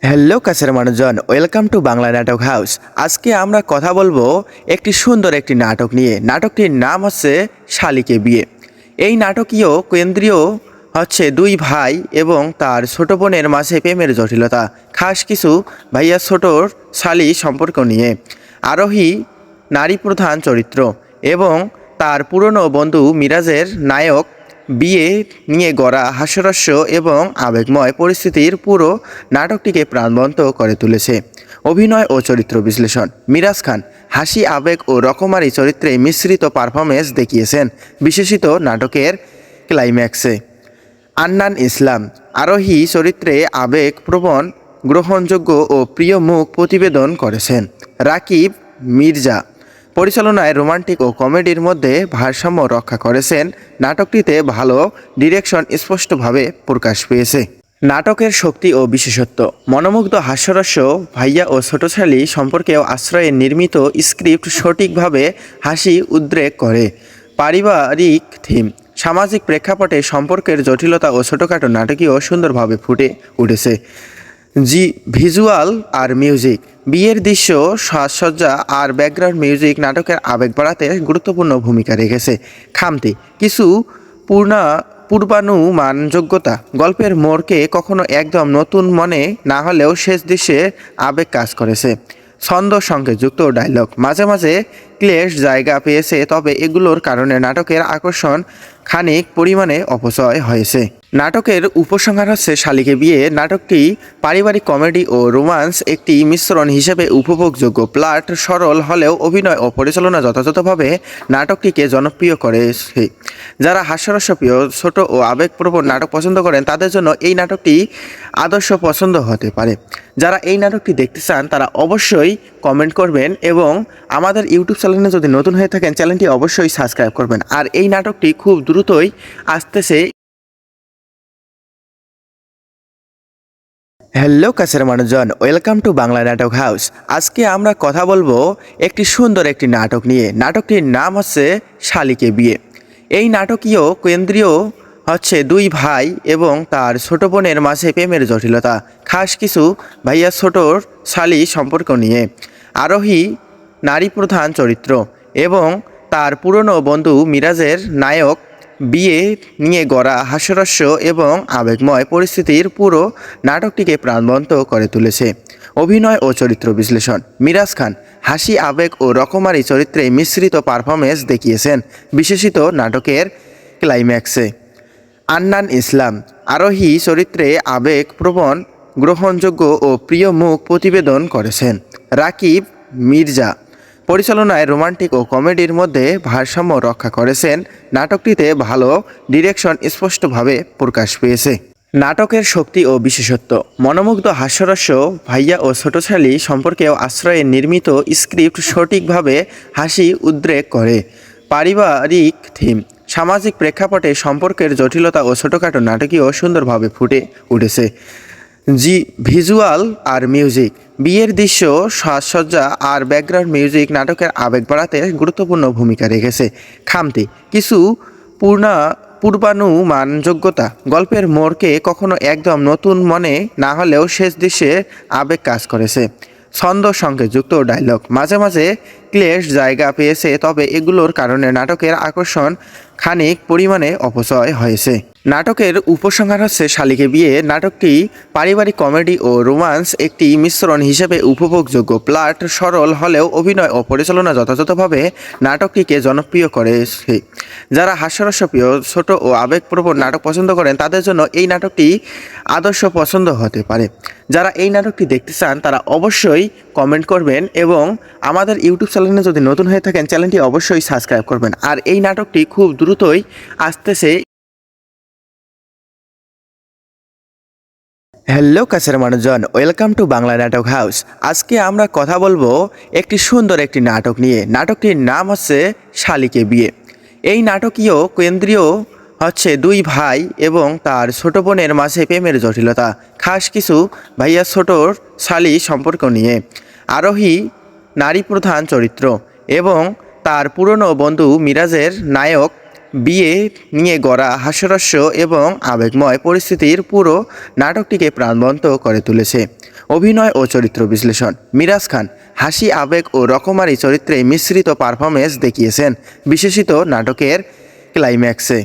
Hello কাছের মানুষজন, welcome to Bangla নাটক হাউস। আজকে আমরা কথা বলবো একটি সুন্দর একটি নাটক নিয়ে। নাটকটির নাম হচ্ছে শালিকে বিয়ে। এই নাটকীয় কেন্দ্রীয় হচ্ছে দুই ভাই এবং তার ছোট বোনের মাঝে প্রেমের জটিলতা, খাস কিছু ভাইয়া ছোটর শালি সম্পর্ক নিয়ে। আরোহী নারী প্রধান চরিত্র এবং তার পুরনো বন্ধু মিরাজের নায়ক বিয়ে নিয়ে গড়া হাস্যরস্য এবং আবেগময় পরিস্থিতির পুরো নাটকটিকে প্রাণবন্ত করে তুলেছে। অভিনয় ও চরিত্র বিশ্লেষণ। মিরাজ খান হাসি, আবেগ ও রকমারি চরিত্রে মিশ্রিত পারফরমেন্স দেখিয়েছেন বিশেষিত নাটকের ক্লাইম্যাক্সে। আন্নান ইসলাম আরোহী চরিত্রে আবেগপ্রবণ, গ্রহণযোগ্য ও প্রিয় মুখ প্রতিবেদন করেছেন। রাকিব মির্জা পরিচালনায় রোমান্টিক ও কমেডির মধ্যে ভারসাম্য রক্ষা করেছেন। নাটকটিতে ভালো ডিরেকশন স্পষ্টভাবে প্রকাশ পেয়েছে। নাটকের শক্তি ও বিশেষত্ব। মনোমুগ্ধ হাস্যরস্য, ভাইয়া ও ছোটশালী সম্পর্কেও আশ্রয়ে নির্মিত স্ক্রিপ্ট সঠিকভাবে হাসি উদ্রেক করে। পারিবারিক থিম, সামাজিক প্রেক্ষাপটে সম্পর্কের জটিলতা ও ছোটোখাটো নাটকীয় সুন্দরভাবে ফুটে উঠেছে। ভিজুয়াল আর মিউজিক। বিয়ের দৃশ্য, সাজসজ্জা আর ব্যাকগ্রাউন্ড মিউজিক নাটকের আবেগ বাড়াতে গুরুত্বপূর্ণ ভূমিকা রেখেছে। খামতি কিছু পূর্বানুমানযোগ্যতা, গল্পের মোড়কে কখনো একদম নতুন মনে না হলেও শেষ দৃশ্যে আবেগ কাজ করেছে। ছন্দ সঙ্গে যুক্ত ডায়লগ মাঝে মাঝে ক্লেশ জায়গা পেয়েছে, তবে এগুলোর কারণে নাটকের আকর্ষণ খানিক পরিমাণে অপচয় হয়েছে। নাটকের উপসংহার হচ্ছে শালিকে বিয়ে। নাটকটি পারিবারিক কমেডি ও রোমান্স একটি মিশ্রণ হিসেবে উপভোগযোগ্য। প্লট সরল হলেও অভিনয় ও পরিচালনা যথাযথভাবে নাটকটিকে জনপ্রিয় করেছে। যারা হাস্যরসপ্রিয়, ছোট ও আবেগপ্রবণ নাটক পছন্দ করেন তাদের জন্য এই নাটকটি আদর্শ পছন্দ হতে পারে। যারা এই নাটকটি দেখতে চান তারা অবশ্যই কমেন্ট করবেন এবং আমাদের ইউটিউব চ্যানেলে যদি নতুন হয়ে থাকেন চ্যানেলটি অবশ্যই সাবস্ক্রাইব করবেন। আর এই নাটকটি খুব দ্রুতই আসতেছে। হ্যালো কাছের মানুষজন, ওয়েলকাম টু বাংলা নাটক হাউস। আজকে আমরা কথা বলবো একটি সুন্দর একটি নাটক নিয়ে। নাটকটির নাম হচ্ছে শালিকে বিয়ে। এই নাটকীয় কেন্দ্রীয় হচ্ছে দুই ভাই এবং তার ছোট বোনের মাঝে প্রেমের জটিলতা, খাস কিছু ভাইয়া ছোটর শালি সম্পর্ক নিয়ে। আরোহী নারী প্রধান চরিত্র এবং তার পুরনো বন্ধু মিরাজের নায়ক বিয়ে নিয়ে গড়া হাস্যরস্য এবং আবেগময় পরিস্থিতির পুরো নাটকটিকে প্রাণবন্ত করে তুলেছে। অভিনয় ও চরিত্র বিশ্লেষণ। মিরাজ খান হাসি, আবেগ ও রকমারি চরিত্রে মিশ্রিত পারফরমেন্স দেখিয়েছেন বিশেষিত নাটকের ক্লাইম্যাক্সে। আন্নান ইসলাম আরোহী চরিত্রে আবেগপ্রবণ, গ্রহণযোগ্য ও প্রিয় মুখ প্রতিবেদন করেছেন। রাকিব মির্জা পরিচালনায় রোমান্টিক ও কমেডির মধ্যে ভারসাম্য রক্ষা করেছেন। নাটকটিতে ভালো ডিরেকশন স্পষ্টভাবে প্রকাশ পেয়েছে। নাটকের শক্তি ও বিশেষত্ব। মনোমুগ্ধ হাস্যরস্য, ভাইয়া ও ছোটশালী সম্পর্কেও আশ্রয়ে নির্মিত স্ক্রিপ্ট সঠিকভাবে হাসি উদ্রেক করে। পারিবারিক থিম, সামাজিক প্রেক্ষাপটে সম্পর্কের জটিলতা ও ছোটোখাটো নাটকীয় সুন্দরভাবে ফুটে উঠেছে। ভিজুয়াল আর মিউজিক। বিয়ের দৃশ্য, সাজসজ্জা আর ব্যাকগ্রাউন্ড মিউজিক নাটকের আবেগ বাড়াতে গুরুত্বপূর্ণ ভূমিকা রেখেছে। খামতি কিছু পূর্বানুমানযোগ্যতা, গল্পের মোড়কে কখনো একদম নতুন মনে না হলেও শেষ দৃশ্যে আবেগ কাজ করেছে। ছন্দ সঙ্গে যুক্ত ডায়লগ মাঝে মাঝে ক্লেশ জায়গা পেয়েছে, তবে এগুলোর কারণে নাটকের আকর্ষণ খানিক পরিমাণে অপচয় হয়েছে। নাটকের উপসংহার হচ্ছে শালিকে বিয়ে। নাটকটি পারিবারিক কমেডি ও রোমান্স একটি মিশ্রণ হিসেবে উপভোগযোগ্য। প্লট সরল হলেও অভিনয় ও পরিচালনা যথাযথভাবে নাটকটিকে জনপ্রিয় করেছে। যারা হাস্যরসপ্রিয়, ছোট ও আবেগপ্রবণ নাটক পছন্দ করেন তাদের জন্য এই নাটকটি আদর্শ পছন্দ হতে পারে। যারা এই নাটকটি দেখতে চান তারা অবশ্যই কমেন্ট করবেন এবং আমাদের ইউটিউব চ্যানেলে যদি নতুন হয়ে থাকেন চ্যানেলটি অবশ্যই সাবস্ক্রাইব করবেন। আর এই নাটকটি খুব দ্রুতই আসতেছে। হ্যালো কাছের মানুষজন, ওয়েলকাম টু বাংলা নাটক হাউস। আজকে আমরা কথা বলবো একটি সুন্দর একটি নাটক নিয়ে। নাটকটির নাম হচ্ছে শালিকে বিয়ে। এই নাটকীয় কেন্দ্রীয় হচ্ছে দুই ভাই এবং তার ছোট বোনের মাঝে প্রেমের জটিলতা, খাস কিছু ভাইয়া ছোটর শালি সম্পর্ক নিয়ে। আরোহী নারী প্রধান চরিত্র এবং তার পুরনো বন্ধু মিরাজের নায়ক বিয়ে নিয়ে গড়া হাস্যরস্য এবং আবেগময় পরিস্থিতির পুরো নাটকটিকে প্রাণবন্ত করে তুলেছে। অভিনয় ও চরিত্র বিশ্লেষণ। মিরাজ খান হাসি, আবেগ ও রকমারি চরিত্রে মিশ্রিত পারফরমেন্স দেখিয়েছেন বিশেষিত নাটকের ক্লাইম্যাক্সে।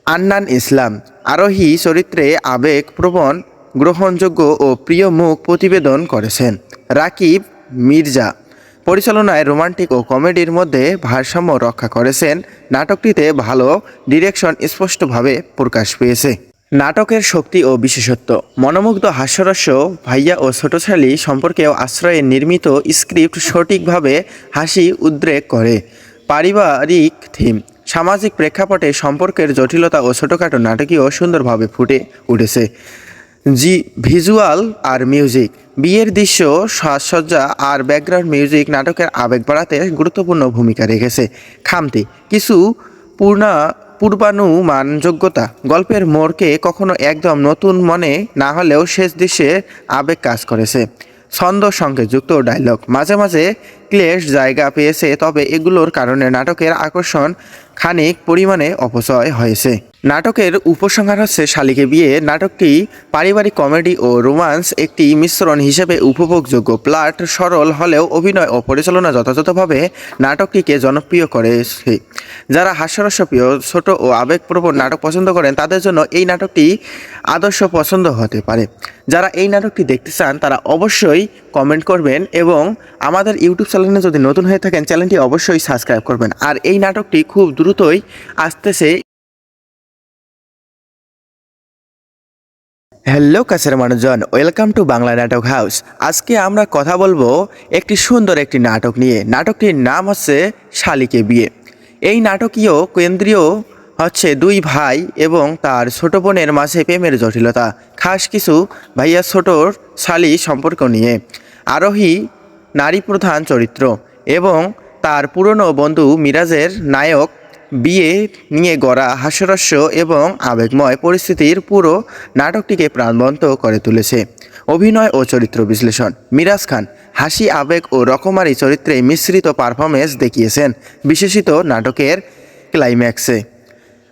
আন্নান ইসলাম আরোহী চরিত্রে আবেগপ্রবণ, গ্রহণযোগ্য ও প্রিয় মুখ প্রতিবেদন করেছেন। রাকিব মির্জা পরিচালনায় রোমান্টিক ও কমেডির মধ্যে ভারসাম্য রক্ষা করেছেন। নাটকটিতে ভালো ডিরেকশন স্পষ্টভাবে প্রকাশ পেয়েছে। নাটকের শক্তি ও বিশেষত্ব। মনোমুগ্ধ হাস্যরস্য, ভাইয়া ও ছোটশালী সম্পর্কেও আশ্রয়ে নির্মিত স্ক্রিপ্ট সঠিকভাবে হাসি উদ্রেক করে। পারিবারিক থিম, সামাজিক প্রেক্ষাপটে সম্পর্কের জটিলতা ও ছোটোখাটো নাটকীয় সুন্দরভাবে ফুটে উঠেছে। ভিজুয়াল আর মিউজিক। বিয়ের দৃশ্য, সাজসজ্জা আর ব্যাকগ্রাউন্ড মিউজিক নাটকের আবেগ বাড়াতে গুরুত্বপূর্ণ ভূমিকা রেখেছে। খামতি কিছু পূর্বানুমানযোগ্যতা। গল্পের মোড়কে কখনো একদম নতুন মনে না হলেও শেষ দৃশ্যে আবেগ কাজ করেছে। ছন্দ সঙ্গে যুক্ত ডায়লগ মাঝে মাঝে ক্লেশ জায়গা পেয়েছে, তবে এগুলোর কারণে নাটকের আকর্ষণ খানিক পরিমাণে অপচয় হয়েছে। নাটকের উপসংহার হচ্ছে শালিকে বিয়ে। নাটকটি পারিবারিক কমেডি ও রোমান্স একটি মিশ্রণ হিসেবে উপভোগযোগ্য। প্লট সরল হলেও অভিনয় ও পরিচালনা যথাযথভাবে নাটকটিকে জনপ্রিয় করেছে। যারা হাস্যরসপ্রিয়, ছোট ও আবেগপ্রবণ নাটক পছন্দ করেন তাদের জন্য এই নাটকটি আদর্শ পছন্দ হতে পারে। যারা এই নাটকটি দেখতে চান তারা অবশ্যই কমেন্ট করবেন এবং আমাদের ইউটিউব চ্যানেলে যদি নতুন হয়ে থাকেন চ্যানেলটি অবশ্যই সাবস্ক্রাইব করবেন। আর এই নাটকটি খুব দ্রুতই আসতেছে। হ্যালো কাছের মানুষজন, ওয়েলকাম টু বাংলা নাটক হাউস। আজকে আমরা কথা বলবো একটি সুন্দর একটি নাটক নিয়ে। নাটকটির নাম হচ্ছে শালিকে বিয়ে। এই নাটকীয় কেন্দ্রীয় হচ্ছে দুই ভাই এবং তার ছোট বোনের মাঝে প্রেমের জটিলতা, খাস কিছু ভাইয়া ছোটর শালি সম্পর্ক নিয়ে। আরোহী নারী প্রধান চরিত্র এবং তার পুরনো বন্ধু মিরাজের নায়ক। বিয়ে নিয়ে গড়া হাস্যরস্য এবং আবেগময় পরিস্থিতির পুরো নাটকটিকে প্রাণবন্ত করে তুলেছে। অভিনয় ও চরিত্র বিশ্লেষণ। মিরাজ খান হাসি, আবেগ ও রকমারি চরিত্রে মিশ্রিত পারফরমেন্স দেখিয়েছেন বিশেষিত নাটকের ক্লাইম্যাক্সে।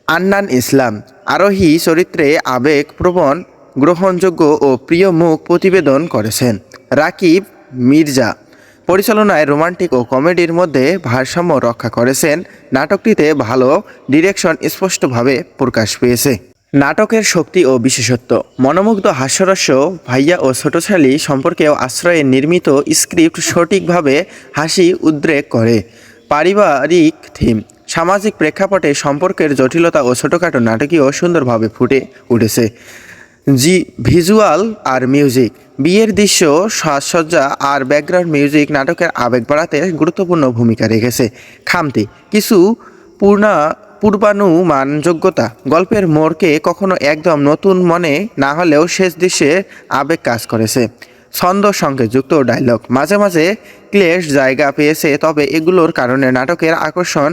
আন্নান ইসলাম আরোহী চরিত্রে আবেগপ্রবণ, গ্রহণযোগ্য ও প্রিয় মুখ প্রতিবেদন করেছেন। রাকিব মির্জা পরিচালনায় রোমান্টিক ও কমেডির মধ্যে ভারসাম্য রক্ষা করেছেন। নাটকটিতে ভালো ডিরেকশন স্পষ্টভাবে প্রকাশ পেয়েছে। নাটকের শক্তি ও বিশেষত্ব। মনোমুগ্ধ হাস্যরস্য, ভাইয়া ও ছোটশালী সম্পর্কেও আশ্রয়ে নির্মিত স্ক্রিপ্ট সঠিকভাবে হাসি উদ্রেক করে। পারিবারিক থিম, সামাজিক প্রেক্ষাপটে সম্পর্কের জটিলতা ও ছোটোখাটো নাটকীয় সুন্দরভাবে ফুটে উঠেছে। ভিজুয়াল আর মিউজিক। বিয়ের দৃশ্য, সাজসজ্জা আর ব্যাকগ্রাউন্ড মিউজিক নাটকের আবেগ বাড়াতে গুরুত্বপূর্ণ ভূমিকা রেখেছে। খামতি কিছু পূর্বানুমানযোগ্যতা। গল্পের মোড়কে কখনো একদম নতুন মনে না হলেও শেষ দৃশ্যে আবেগ কাজ করেছে। ছন্দ সঙ্গে যুক্ত ডায়লগ মাঝে মাঝে ক্লেশ জায়গা পেয়েছে, তবে এগুলোর কারণে নাটকের আকর্ষণ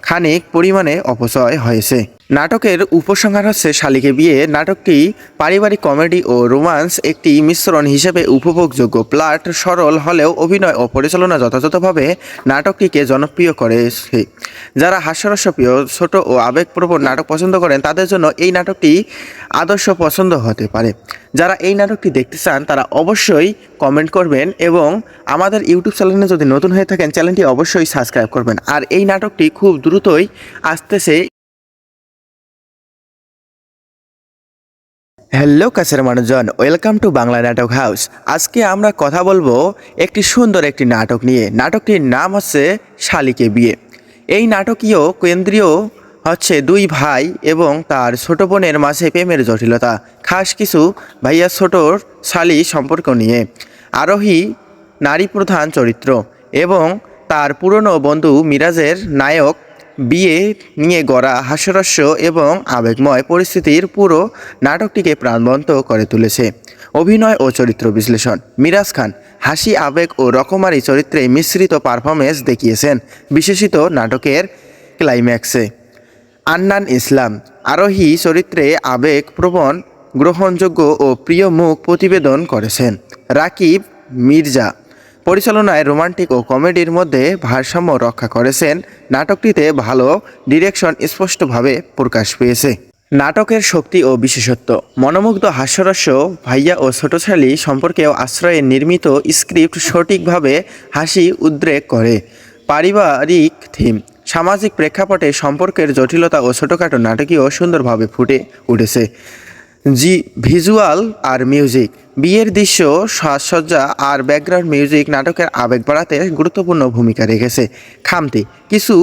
খানিক পরিমাণে অপচয় হয়েছে। নাটকের উপসংহার হচ্ছে শালিকে বিয়ে। নাটকটি পারিবারিক কমেডি ও রোমান্স একটি মিশ্রণ হিসেবে উপভোগযোগ্য। প্লট সরল হলেও অভিনয় ও পরিচালনা যথাযথভাবে নাটকটিকে জনপ্রিয় করেছে। যারা হাস্যরসপ্রিয়, ছোট ও আবেগপ্রবণ নাটক পছন্দ করেন তাদের জন্য এই নাটকটি আদর্শ পছন্দ হতে পারে। যারা এই নাটকটি দেখতে চান তারা অবশ্যই কমেন্ট করবেন এবং আমাদের ইউটিউব চ্যানেলে যদি নতুন হয়ে থাকেন চ্যানেলটি অবশ্যই সাবস্ক্রাইব করবেন। আর এই নাটকটি খুব দ্রুতই আসতেছে। হ্যালো কাছের মানুষজন, ওয়েলকাম টু বাংলা নাটক হাউস। আজকে আমরা কথা বলবো একটি সুন্দর একটি নাটক নিয়ে। নাটকটির নাম হচ্ছে শালিকে বিয়ে। এই নাটকীয় কেন্দ্রীয় হচ্ছে দুই ভাই এবং তার ছোট বোনের মাঝে প্রেমের জটিলতা, খাস কিছু ভাইয়া ছোটর শালি সম্পর্ক নিয়ে। আরোহী নারী প্রধান চরিত্র এবং তার পুরনো বন্ধু মিরাজের নায়ক। বিয়ে নিয়ে গড়া হাস্যরস্য এবং আবেগময় পরিস্থিতির পুরো নাটকটিকে প্রাণবন্ত করে তুলেছে। অভিনয় ও চরিত্র বিশ্লেষণ। মিরাজ খান হাসি, আবেগ ও রকমারি চরিত্রে মিশ্রিত পারফরমেন্স দেখিয়েছেন বিশেষিত নাটকের ক্লাইম্যাক্সে। আন্নান ইসলাম আরোহী চরিত্রে আবেগপ্রবণ, গ্রহণযোগ্য ও প্রিয় মুখ প্রতিবেদন করেছেন। রাকিব মির্জা পরিচালনায় রোমান্টিক ও কমেডির মধ্যে ভারসাম্য রক্ষা করেছেন। নাটকটিতে ভালো ডিরেকশন স্পষ্টভাবে প্রকাশ পেয়েছে। নাটকের শক্তি ও বিশেষত্ব। মনোমুগ্ধ হাস্যরস্য ভাইয়া ও ছোটশালী সম্পর্কেও আশ্রয়ে নির্মিত স্ক্রিপ্ট সঠিকভাবে হাসি উদ্রেক করে। পারিবারিক থিম, সামাজিক প্রেক্ষাপটে সম্পর্কের জটিলতা ও ছোটোখাটো নাটকীয় সুন্দরভাবে ফুটে উঠেছে। ভিজুয়াল আর মিউজিক, বিয়ের দৃশ্য, সাজসজ্জা আর ব্যাকগ্রাউন্ড মিউজিক নাটকের আবেগ বাড়াতে গুরুত্বপূর্ণ ভূমিকা রেখেছে। খামতি, কিছু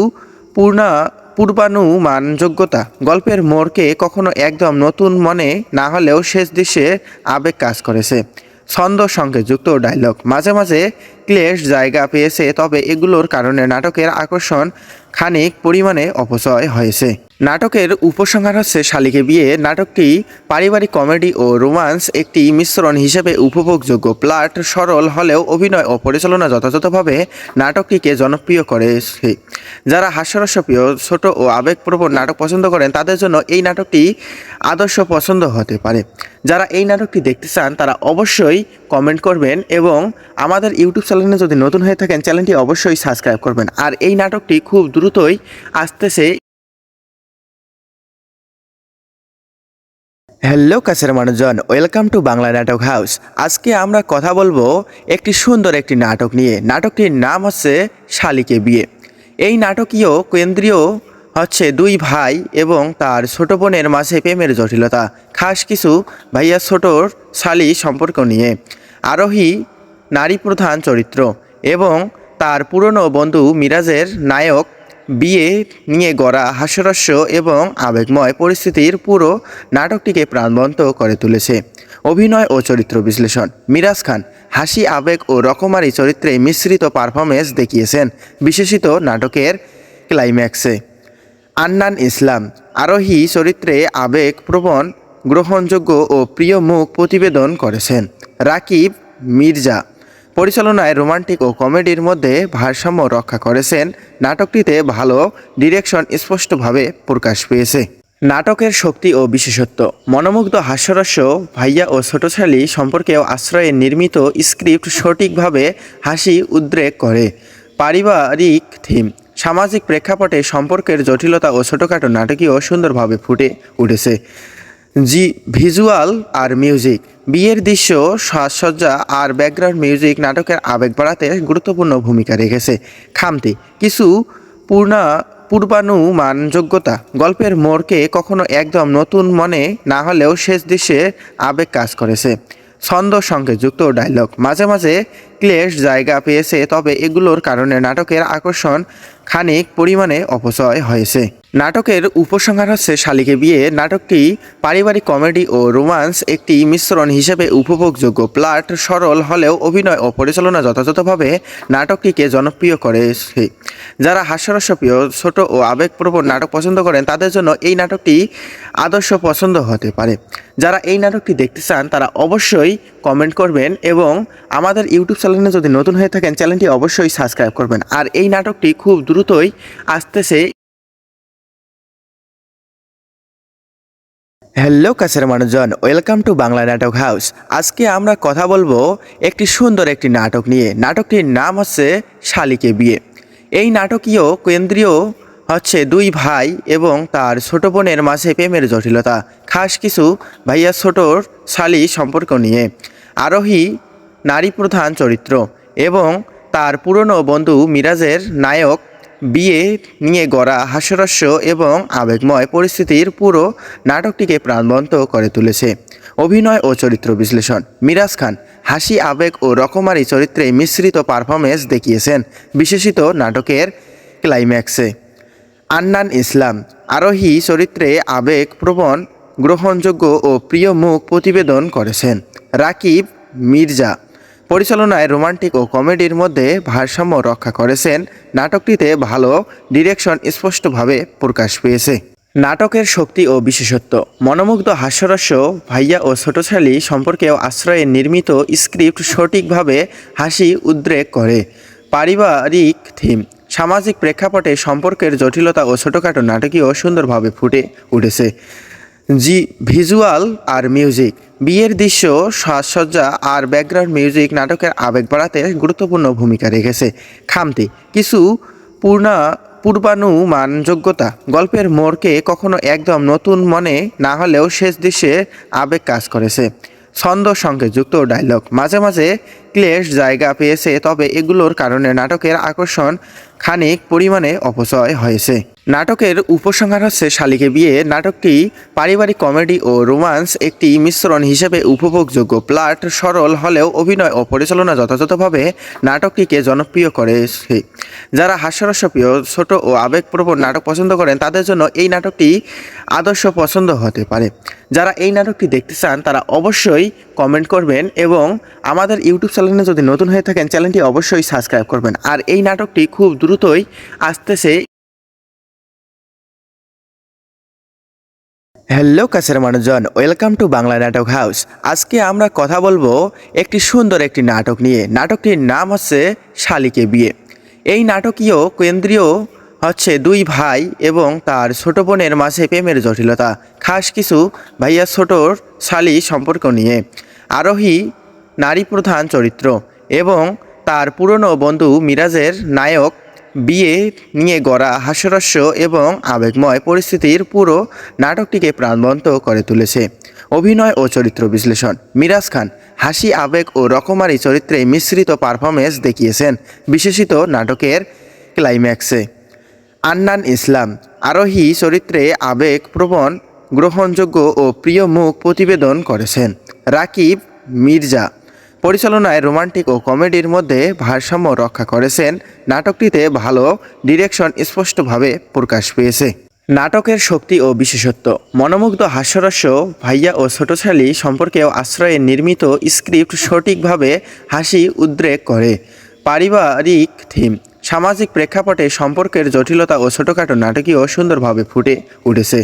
পূর্বানুমানযোগ্যতা, গল্পের মোড়কে কখনো একদম নতুন মনে না হলেও শেষ দৃশ্যে আবেগ কাজ করেছে। ছন্দ সংকেতযুক্ত ডায়লগ মাঝে মাঝে ক্লেশ জায়গা পেয়েছে, তবে এগুলোর কারণে নাটকের আকর্ষণ খানিক পরিমাণে অপচয় হয়েছে। নাটকের উপসংহার হচ্ছে শালিকে বিয়ে। নাটকটি পারিবারিক কমেডি ও রোমান্স একটি মিশ্রণ হিসেবে উপভোগযোগ্য। প্লট সরল হলেও অভিনয় ও পরিচালনা যথাযথভাবে নাটকটিকে জনপ্রিয় করেছে। যারা হাস্যরসপ্রিয়, ছোট ও আবেগপ্রবণ নাটক পছন্দ করেন তাদের জন্য এই নাটকটি আদর্শ পছন্দ হতে পারে। যারা এই নাটকটি দেখতে চান তারা অবশ্যই কমেন্ট করবেন এবং আমাদের ইউটিউব চ্যানেলে যদি নতুন হয়ে থাকেন চ্যানেলটি অবশ্যই সাবস্ক্রাইব করবেন। আর এই নাটকটি খুব দ্রুতই আসতেছে। হ্যালো কাছের মানুষজন, ওয়েলকাম টু বাংলা নাটক হাউস। আজকে আমরা কথা বলবো একটি সুন্দর একটি নাটক নিয়ে। নাটকটির নাম হচ্ছে শালিকে বিয়ে। এই নাটকীয় কেন্দ্রীয় হচ্ছে দুই ভাই এবং তার ছোট বোনের মাঝে প্রেমের জটিলতা, খাস কিছু ভাইয়া ছোটর শালি সম্পর্ক নিয়ে। আরোহী নারী প্রধান চরিত্র এবং তার পুরনো বন্ধু মিরাজের নায়ক বিয়ে নিয়ে গড়া হাস্যরস্য এবং আবেগময় পরিস্থিতির পুরো নাটকটিকে প্রাণবন্ত করে তুলেছে। অভিনয় ও চরিত্র বিশ্লেষণ। মিরাজ খান হাসি, আবেগ ও রকমারি চরিত্রে মিশ্রিত পারফরমেন্স দেখিয়েছেন বিশেষিত নাটকের ক্লাইম্যাক্সে। আন্নান ইসলাম আরোহী চরিত্রে আবেগপ্রবণ, গ্রহণযোগ্য ও প্রিয় মুখ প্রতিবেদন করেছেন। রাকিব মির্জা পরিচালনায় রোমান্টিক ও কমেডির মধ্যে ভারসাম্য রক্ষা করেছেন। নাটকটিতে ভালো ডিরেকশন স্পষ্টভাবে প্রকাশ পেয়েছে। নাটকের শক্তি ও বিশেষত্ব। মনোমুগ্ধ হাস্যরস্য ভাইয়া ও ছোটশালী সম্পর্কেও আশ্রয়ে নির্মিত স্ক্রিপ্ট সঠিকভাবে হাসি উদ্রেক করে। পারিবারিক থিম, সামাজিক প্রেক্ষাপটে সম্পর্কের জটিলতা ও ছোটোখাটো নাটকীয় সুন্দরভাবে ফুটে উঠেছে। ভিজুয়াল আর মিউজিক, বিয়ের দৃশ্য, সাজসজ্জা আর ব্যাকগ্রাউন্ড মিউজিক নাটকের আবেগ বাড়াতে গুরুত্বপূর্ণ ভূমিকা রেখেছে। খামতি, কিছু পূর্বানুমানযোগ্যতা, গল্পের মোড়কে কখনো একদম নতুন মনে না হলেও শেষ দৃশ্যে আবেগ কাজ করেছে। ছন্দ সংকেতযুক্ত ডায়লগ মাঝে মাঝে ক্লেশ জায়গা পেয়েছে, তবে এগুলোর কারণে নাটকের আকর্ষণ খানিক পরিমাণে অপচয় হয়েছে। নাটকের উপসংহার হচ্ছে শালিকে বিয়ে। নাটকটি পারিবারিক কমেডি ও রোমান্স একটি মিশ্রণ হিসেবে উপভোগযোগ্য। প্লট সরল হলেও অভিনয় ও পরিচালনা যথাযথভাবে নাটকটিকে জনপ্রিয় করেছে। যারা হাস্যরসপ্রিয়, ছোট ও আবেগপ্রবণ নাটক পছন্দ করেন তাদের জন্য এই নাটকটি আদর্শ পছন্দ হতে পারে। যারা এই নাটকটি দেখতে চান তারা অবশ্যই কমেন্ট করবেন এবং আমাদের ইউটিউব চ্যানেলে যদি নতুন হয়ে থাকেন চ্যানেলটি অবশ্যই সাবস্ক্রাইব করবেন। আর এই নাটকটি খুব দ্রুতই আসতেছে। হ্যালো কাছের মানুষজন, ওয়েলকাম টু বাংলা নাটক হাউস। আজকে আমরা কথা বলবো একটি সুন্দর একটি নাটক নিয়ে। নাটকটির নাম হচ্ছে শালিকে বিয়ে। এই নাটকীয় কেন্দ্রীয় হচ্ছে দুই ভাই এবং তার ছোট বোনের মাঝে প্রেমের জটিলতা, খাস কিছু ভাইয়া ছোটর শালি সম্পর্ক নিয়ে। আরোহী নারী প্রধান চরিত্র এবং তার পুরনো বন্ধু মিরাজের নায়ক বিয়ে নিয়ে গড়া হাস্যরস্য এবং আবেগময় পরিস্থিতির পুরো নাটকটিকে প্রাণবন্ত করে তুলেছে। অভিনয় ও চরিত্র বিশ্লেষণ। মিরাজ খান হাসি, আবেগ ও রকমারি চরিত্রে মিশ্রিত পারফরমেন্স দেখিয়েছেন বিশেষিত নাটকের ক্লাইম্যাক্সে। আন্নান ইসলাম আরোহী চরিত্রে আবেগপ্রবণ, গ্রহণযোগ্য ও প্রিয় মুখ প্রতিবেদন করেছেন। রাকিব মির্জা পরিচালনায় রোমান্টিক ও কমেডির মধ্যে ভারসাম্য রক্ষা করেছেন। নাটকটিতে ভালো ডিরেকশন স্পষ্টভাবে প্রকাশ পেয়েছে। নাটকের শক্তি ও বিশেষত্ব। মনোমুগ্ধ হাস্যরস্য ভাইয়া ও ছোটশালী সম্পর্কেও আশ্রয়ে নির্মিত স্ক্রিপ্ট সঠিকভাবে হাসি উদ্রেক করে। পারিবারিক থিম, সামাজিক প্রেক্ষাপটে সম্পর্কের জটিলতা ও ছোটোখাটো নাটকীয় সুন্দরভাবে ফুটে উঠেছে। ভিজুয়াল আর মিউজিক, বিয়ের দৃশ্য, সাজসজ্জা আর ব্যাকগ্রাউন্ড মিউজিক নাটকের আবেগ বাড়াতে গুরুত্বপূর্ণ ভূমিকা রেখেছে। খামতি কিছু পূর্ণা পূর্বানুমানযোগ্যতা গল্পের মোড়কে কখনো একদম নতুন মনে না হলেও শেষ দৃশ্যে আবেগ কাজ করেছে। ছন্দ সঙ্গে যুক্ত ডায়লগ মাঝে মাঝে ক্লেশ জায়গা পেয়েছে, তবে এগুলোর কারণে নাটকের আকর্ষণ খানিক পরিমাণে অপচয় হয়েছে। নাটকের উপসংহার হচ্ছে শালিকে বিয়ে। নাটকটি পারিবারিক কমেডি ও রোমান্স একটি মিশ্রণ হিসেবে উপভোগযোগ্য। প্লট সরল হলেও অভিনয় ও পরিচালনা যথাযথভাবে নাটকটিকে জনপ্রিয় করেছে। যারা হাস্যরসপ্রিয়, ছোট ও আবেগপ্রবণ নাটক পছন্দ করেন তাদের জন্য এই নাটকটি আদর্শ পছন্দ হতে পারে। যারা এই নাটকটি দেখতে চান তারা অবশ্যই কমেন্ট করবেন এবং আমাদের ইউটিউব চ্যানেলে যদি নতুন হয়ে থাকেন চ্যানেলটি অবশ্যই সাবস্ক্রাইব করবেন। আর এই নাটকটি খুব দ্রুতই আসতেছে। হ্যালো কাছের মানুষজন, ওয়েলকাম টু বাংলা নাটক হাউস। আজকে আমরা কথা বলবো একটি সুন্দর একটি নাটক নিয়ে। নাটকটির নাম হচ্ছে শালিকে বিয়ে। এই নাটকীয় কেন্দ্রীয় হচ্ছে দুই ভাই এবং তার ছোট বোনের মাঝে প্রেমের জটিলতা, খাস কিছু ভাইয়া ছোটর শালি সম্পর্ক নিয়ে। আরোহী নারী প্রধান চরিত্র এবং তার পুরনো বন্ধু মিরাজের নায়ক বিয়ে নিয়ে গড়া হাস্যরস্য এবং আবেগময় পরিস্থিতির পুরো নাটকটিকে প্রাণবন্ত করে তুলেছে। অভিনয় ও চরিত্র বিশ্লেষণ। মিরাজ খান হাসি, আবেগ ও রকমারি চরিত্রে মিশ্রিত পারফরমেন্স দেখিয়েছেন বিশেষিত নাটকের ক্লাইম্যাক্সে। আন্নান ইসলাম আরোহী চরিত্রে আবেগপ্রবণ, গ্রহণযোগ্য ও প্রিয় মুখ প্রতিবেদন করেছেন। রাকিব মির্জা পরিচালনায় রোমান্টিক ও কমেডির মধ্যে ভারসাম্য রক্ষা করেছেন। নাটকটিতে ভালো ডিরেকশন স্পষ্টভাবে প্রকাশ পেয়েছে। নাটকের শক্তি ও বিশেষত্ব। মনোমুগ্ধ হাস্যরস্য ভাইয়া ও ছোটশালী সম্পর্কেও আশ্রয়ে নির্মিত স্ক্রিপ্ট সঠিকভাবে হাসি উদ্রেক করে। পারিবারিক থিম, সামাজিক প্রেক্ষাপটে সম্পর্কের জটিলতা ও ছোটোখাটো নাটকীয় সুন্দরভাবে ফুটে উঠেছে।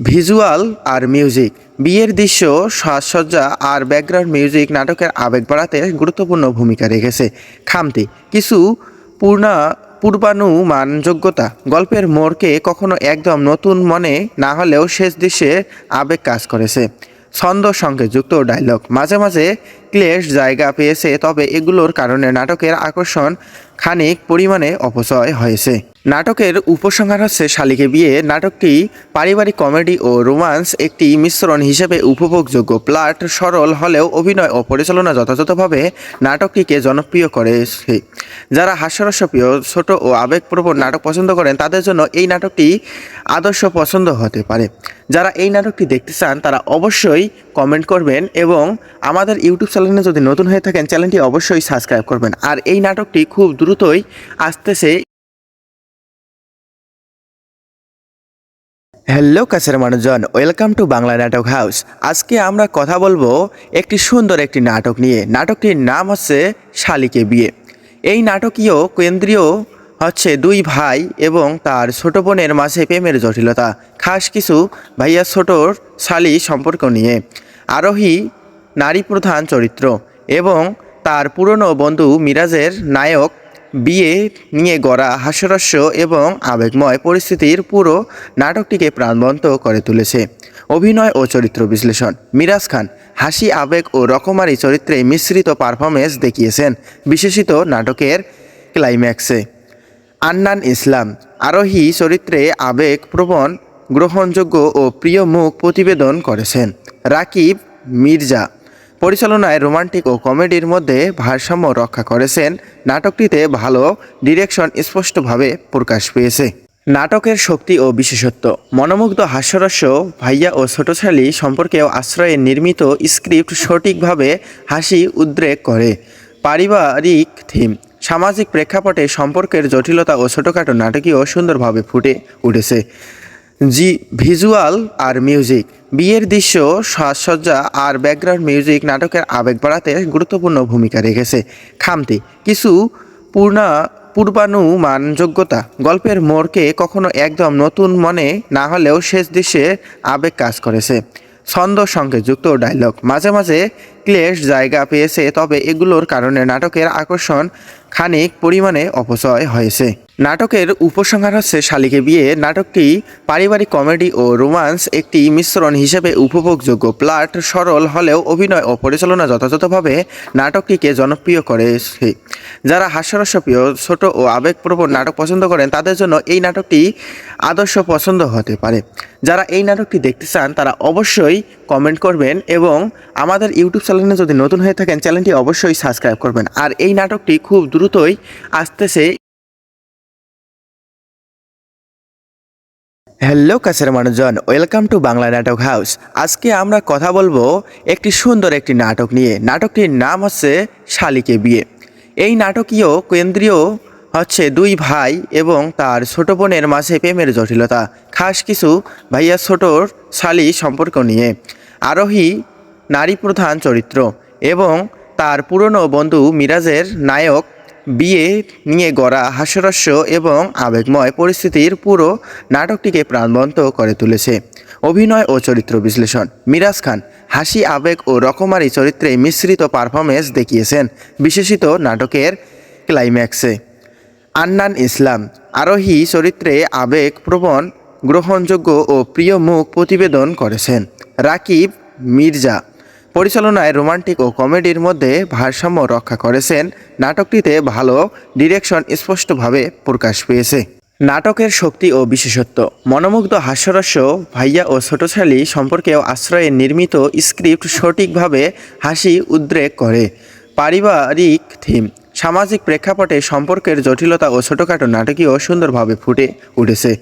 ভিজুয়াল আর মিউজিক। বিয়ের দৃশ্য, সাজসজ্জা আর ব্যাকগ্রাউন্ড মিউজিক নাটকের আবেগ বাড়াতে গুরুত্বপূর্ণ ভূমিকা রেখেছে। খামতি কিছু পূর্বানুমানযোগ্যতা গল্পের মোড়কে কখনো একদম নতুন মনে না হলেও শেষ দৃশ্যে আবেগ কাজ করেছে। ছন্দ সঙ্গে যুক্ত ডায়লগ মাঝে মাঝে ক্লেশ জায়গা পেয়েছে, তবে এগুলোর কারণে নাটকের আকর্ষণ খানিক পরিমাণে অপচয় হয়েছে। নাটকের উপসংহার হচ্ছে শালিকে বিয়ে। নাটকটি পারিবারিক কমেডি ও রোমান্স একটি মিশ্রণ হিসেবে উপভোগযোগ্য। প্লট সরল হলেও অভিনয় ও পরিচালনা যথাযথভাবে নাটকটিকে জনপ্রিয় করেছে। যারা হাস্যরসপ্রিয়, ছোট ও আবেগপ্রবণ নাটক পছন্দ করেন তাদের জন্য এই নাটকটি আদর্শ পছন্দ হতে পারে। যারা এই নাটকটি দেখতে চান তারা অবশ্যই কমেন্ট করবেন এবং আমাদের ইউটিউব চ্যানেলে যদি নতুন হয়ে থাকেন চ্যানেলটি অবশ্যই সাবস্ক্রাইব করবেন। আর এই নাটকটি খুব দ্রুতই আসতেছে। হ্যালো কাছের মানুষজন, ওয়েলকাম টু বাংলা নাটক হাউস। আজকে আমরা কথা বলবো একটি সুন্দর একটি নাটক নিয়ে। নাটকটির নাম হচ্ছে শালিকে বিয়ে। এই নাটকীয় কেন্দ্রীয় হচ্ছে দুই ভাই এবং তার ছোট বোনের মাঝে প্রেমের জটিলতা, খাস কিছু ভাইয়া ছোটর শালি সম্পর্ক নিয়ে। আরোহী নারী প্রধান চরিত্র এবং তার পুরনো বন্ধু মিরাজের নায়ক বিয়ে নিয়ে গড়া হাস্যরস্য এবং আবেগময় পরিস্থিতির পুরো নাটকটিকে প্রাণবন্ত করে তুলেছে। অভিনয় ও চরিত্র বিশ্লেষণ। মিরাজ খান হাসি, আবেগ ও রকমারি চরিত্রে মিশ্রিত পারফরমেন্স দেখিয়েছেন বিশেষিত নাটকের ক্লাইম্যাক্সে। আন্নান ইসলাম আরোহী চরিত্রে আবেগপ্রবণ, গ্রহণযোগ্য ও প্রিয় মুখ প্রতিবেদন করেছেন। রাকিব মির্জা পরিচালনায় রোমান্টিক ও কমেডির মধ্যে ভারসাম্য রক্ষা করেছেন। নাটকটিতে ভালো ডিরেকশন স্পষ্টভাবে প্রকাশ পেয়েছে। নাটকের শক্তি ও বিশেষত্ব। মনোমুগ্ধ হাস্যরস্য ভাইয়া ও ছোটশালী সম্পর্কেও আশ্রয়ে নির্মিত স্ক্রিপ্ট সঠিকভাবে হাসি উদ্রেক করে। পারিবারিক থিম, সামাজিক প্রেক্ষাপটে সম্পর্কের জটিলতা ও ছোটোখাটো নাটকীয় সুন্দরভাবে ফুটে উঠেছে। ভিজুয়াল আর মিউজিক। বিয়ের দৃশ্য, সাজসজ্জা আর ব্যাকগ্রাউন্ড মিউজিক নাটকের আবেগ বাড়াতে গুরুত্বপূর্ণ ভূমিকা রেখেছে। খামতি কিছু পূর্বানুমানযোগ্যতা গল্পের মোড়কে কখনো একদম নতুন মনে না হলেও শেষ দৃশ্যে আবেগ কাজ করেছে। ছন্দ সঙ্গে যুক্ত ডায়লগ মাঝে মাঝে ক্লেশ জায়গা পেয়েছে, তবে এগুলোর কারণে নাটকের আকর্ষণ খানিক পরিমাণে অপচয় হয়েছে। নাটকের উপসংহার হচ্ছে শালিকে বিয়ে। নাটকটি পারিবারিক কমেডি ও রোমান্স একটি মিশ্রণ হিসেবে উপভোগযোগ্য। প্লট সরল হলেও অভিনয় ও পরিচালনা যথাযথভাবে নাটকটিকে জনপ্রিয় করেছে। যারা হাস্যরসপ্রিয়, ছোট ও আবেগপ্রবণ নাটক পছন্দ করেন তাদের জন্য এই নাটকটি আদর্শ পছন্দ হতে পারে। যারা এই নাটকটি দেখতে চান তারা অবশ্যই কমেন্ট করবেন এবং আমাদের ইউটিউব চ্যানেলে যদি নতুন হয়ে থাকেন চ্যানেলটি অবশ্যই সাবস্ক্রাইব করবেন। আর এই নাটকটি খুব দ্রুতই আসতেছে। হ্যালো কাছের মানুষজন, ওয়েলকাম টু বাংলা নাটক হাউস। আজকে আমরা কথা বলবো একটি সুন্দর একটি নাটক নিয়ে। নাটকটির নাম হচ্ছে শালিকে বিয়ে। এই নাটকীয় কেন্দ্রীয় হচ্ছে দুই ভাই এবং তার ছোট বোনের মাঝে প্রেমের জটিলতা, খাস কিছু ভাইয়া ছোটর শালি সম্পর্ক নিয়ে। আরোহী নারী প্রধান চরিত্র এবং তার পুরনো বন্ধু মিরাজের নায়ক বিয়ে নিয়ে গড়া হাস্যরস্য এবং আবেগময় পরিস্থিতির পুরো নাটকটিকে প্রাণবন্ত করে তুলেছে। অভিনয় ও চরিত্র বিশ্লেষণ। মিরাজ খান হাসি, আবেগ ও রকমারি চরিত্রে মিশ্রিত পারফরমেন্স দেখিয়েছেন বিশেষিত নাটকের ক্লাইম্যাক্সে। আন্নান ইসলাম আরোহী চরিত্রে আবেগপ্রবণ, গ্রহণযোগ্য ও প্রিয় মুখ প্রতিবেদন করেছেন। রাকিব মির্জা পরিচালনায় রোমান্টিক ও কমেডির মধ্যে ভারসাম্য রক্ষা করেছেন। নাটকটিতে ভালো ডিরেকশন স্পষ্টভাবে প্রকাশ পেয়েছে। নাটকের শক্তি ও বিশেষত্ব। মনোমুগ্ধ হাস্যরস্য, ভাইয়া ও ছোটশালী সম্পর্কেও আশ্রয়ে নির্মিত স্ক্রিপ্ট সঠিকভাবে হাসি উদ্রেক করে। পারিবারিক থিম, সামাজিক প্রেক্ষাপটে সম্পর্কের জটিলতা ও ছোটোখাটো নাটকীয় সুন্দরভাবে ফুটে উঠেছে।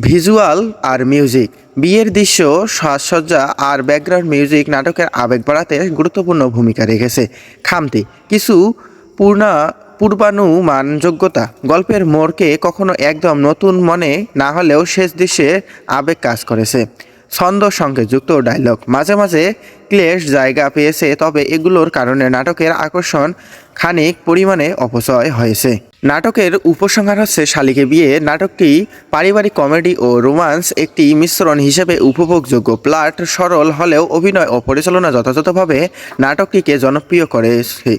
ভিজুয়াল আর মিউজিক। বিয়ের দৃশ্য, সাজসজ্জা আর ব্যাকগ্রাউন্ড মিউজিক নাটকের আবেগ বাড়াতে গুরুত্বপূর্ণ ভূমিকা রেখেছে। খামতি কিছু পূর্বানুমানযোগ্যতা, গল্পের মোড়কে কখনো একদম নতুন মনে না হলেও শেষ দৃশ্যে আবেগ কাজ করেছে। ছন্দ সঙ্গে যুক্ত ডায়লগ মাঝে মাঝে ক্লেশ জায়গা পেয়েছে, তবে এগুলোর কারণে নাটকের আকর্ষণ খানিক পরিমাণে অপচয় হয়েছে। নাটকের উপসংহার হচ্ছে শালিকে বিয়ে। নাটকটি পারিবারিক কমেডি ও রোমান্স একটি মিশ্রণ হিসেবে উপভোগযোগ্য। প্লট সরল হলেও অভিনয় ও পরিচালনা যথাযথভাবে নাটকটিকে জনপ্রিয় করেছে।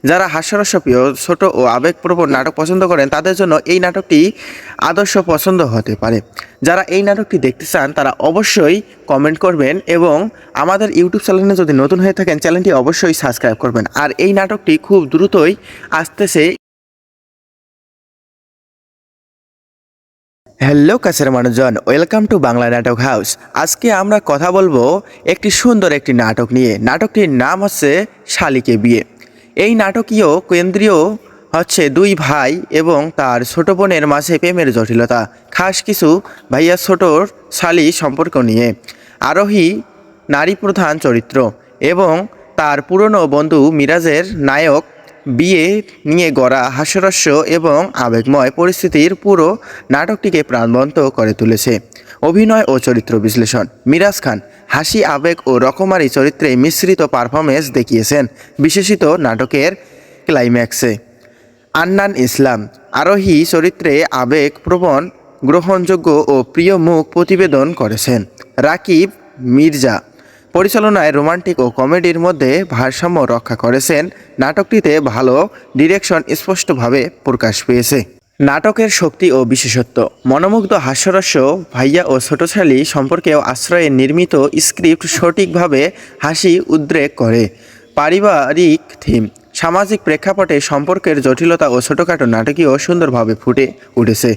যারা হাস্যরসপ্রিয়, ছোট ও আবেগপ্রবণ নাটক পছন্দ করেন তাদের জন্য এই নাটকটি আদর্শ পছন্দ হতে পারে। যারা এই নাটকটি দেখতে চান তারা অবশ্যই কমেন্ট করবেন এবং আমাদের ইউটিউব চ্যানেলে যদি নতুন হয়ে থাকেন চ্যানেলটি অবশ্যই সাবস্ক্রাইব করবেন। আর এই নাটকটি খুব দ্রুতই আসতেছে। হ্যালো কাছের মানুষজন, ওয়েলকাম টু বাংলা নাটক হাউস। আজকে আমরা কথা বলবো একটি সুন্দর একটি নাটক নিয়ে। নাটকটির নাম হচ্ছে শালিকে বিয়ে। এই নাটকীয় কেন্দ্রীয় হচ্ছে দুই ভাই এবং তার ছোট বোনের মাঝে প্রেমের জটিলতা, খাস কিছু ভাইয়া ছোটর শালি সম্পর্ক নিয়ে। আরোহী নারী প্রধান চরিত্র এবং তার পুরনো বন্ধু মিরাজের নায়ক বিয়ে নিয়ে গড়া হাস্যরস্য এবং আবেগময় পরিস্থিতির পুরো নাটকটিকে প্রাণবন্ত করে তুলেছে। অভিনয় ও চরিত্র বিশ্লেষণ। মিরাজ খান হাসি, আবেগ ও রকমারি চরিত্রে মিশ্রিত পারফরমেন্স দেখিয়েছেন বিশেষিত নাটকের ক্লাইম্যাক্সে। আন্নান ইসলাম আরোহী চরিত্রে আবেগপ্রবণ, গ্রহণযোগ্য ও প্রিয় মুখ প্রতিবেদন করেছেন। রাকিব মির্জা পরিচালনায় রোমান্টিক ও কমেডির মধ্যে ভারসাম্য রক্ষা করেছেন। নাটকটিতে ভালো ডিরেকশন স্পষ্টভাবে প্রকাশ পেয়েছে। নাটকের শক্তি ও বিশেষত্ব। মনোমুগ্ধ হাস্যরস্য, ভাইয়া ও ছোটশালী সম্পর্কেও আশ্রয়ে নির্মিত স্ক্রিপ্ট সঠিকভাবে হাসি উদ্রেক করে। পারিবারিক থিম, সামাজিক প্রেক্ষাপটে সম্পর্কের জটিলতা ও ছোটোখাটো নাটকীয় সুন্দরভাবে ফুটে উঠেছে।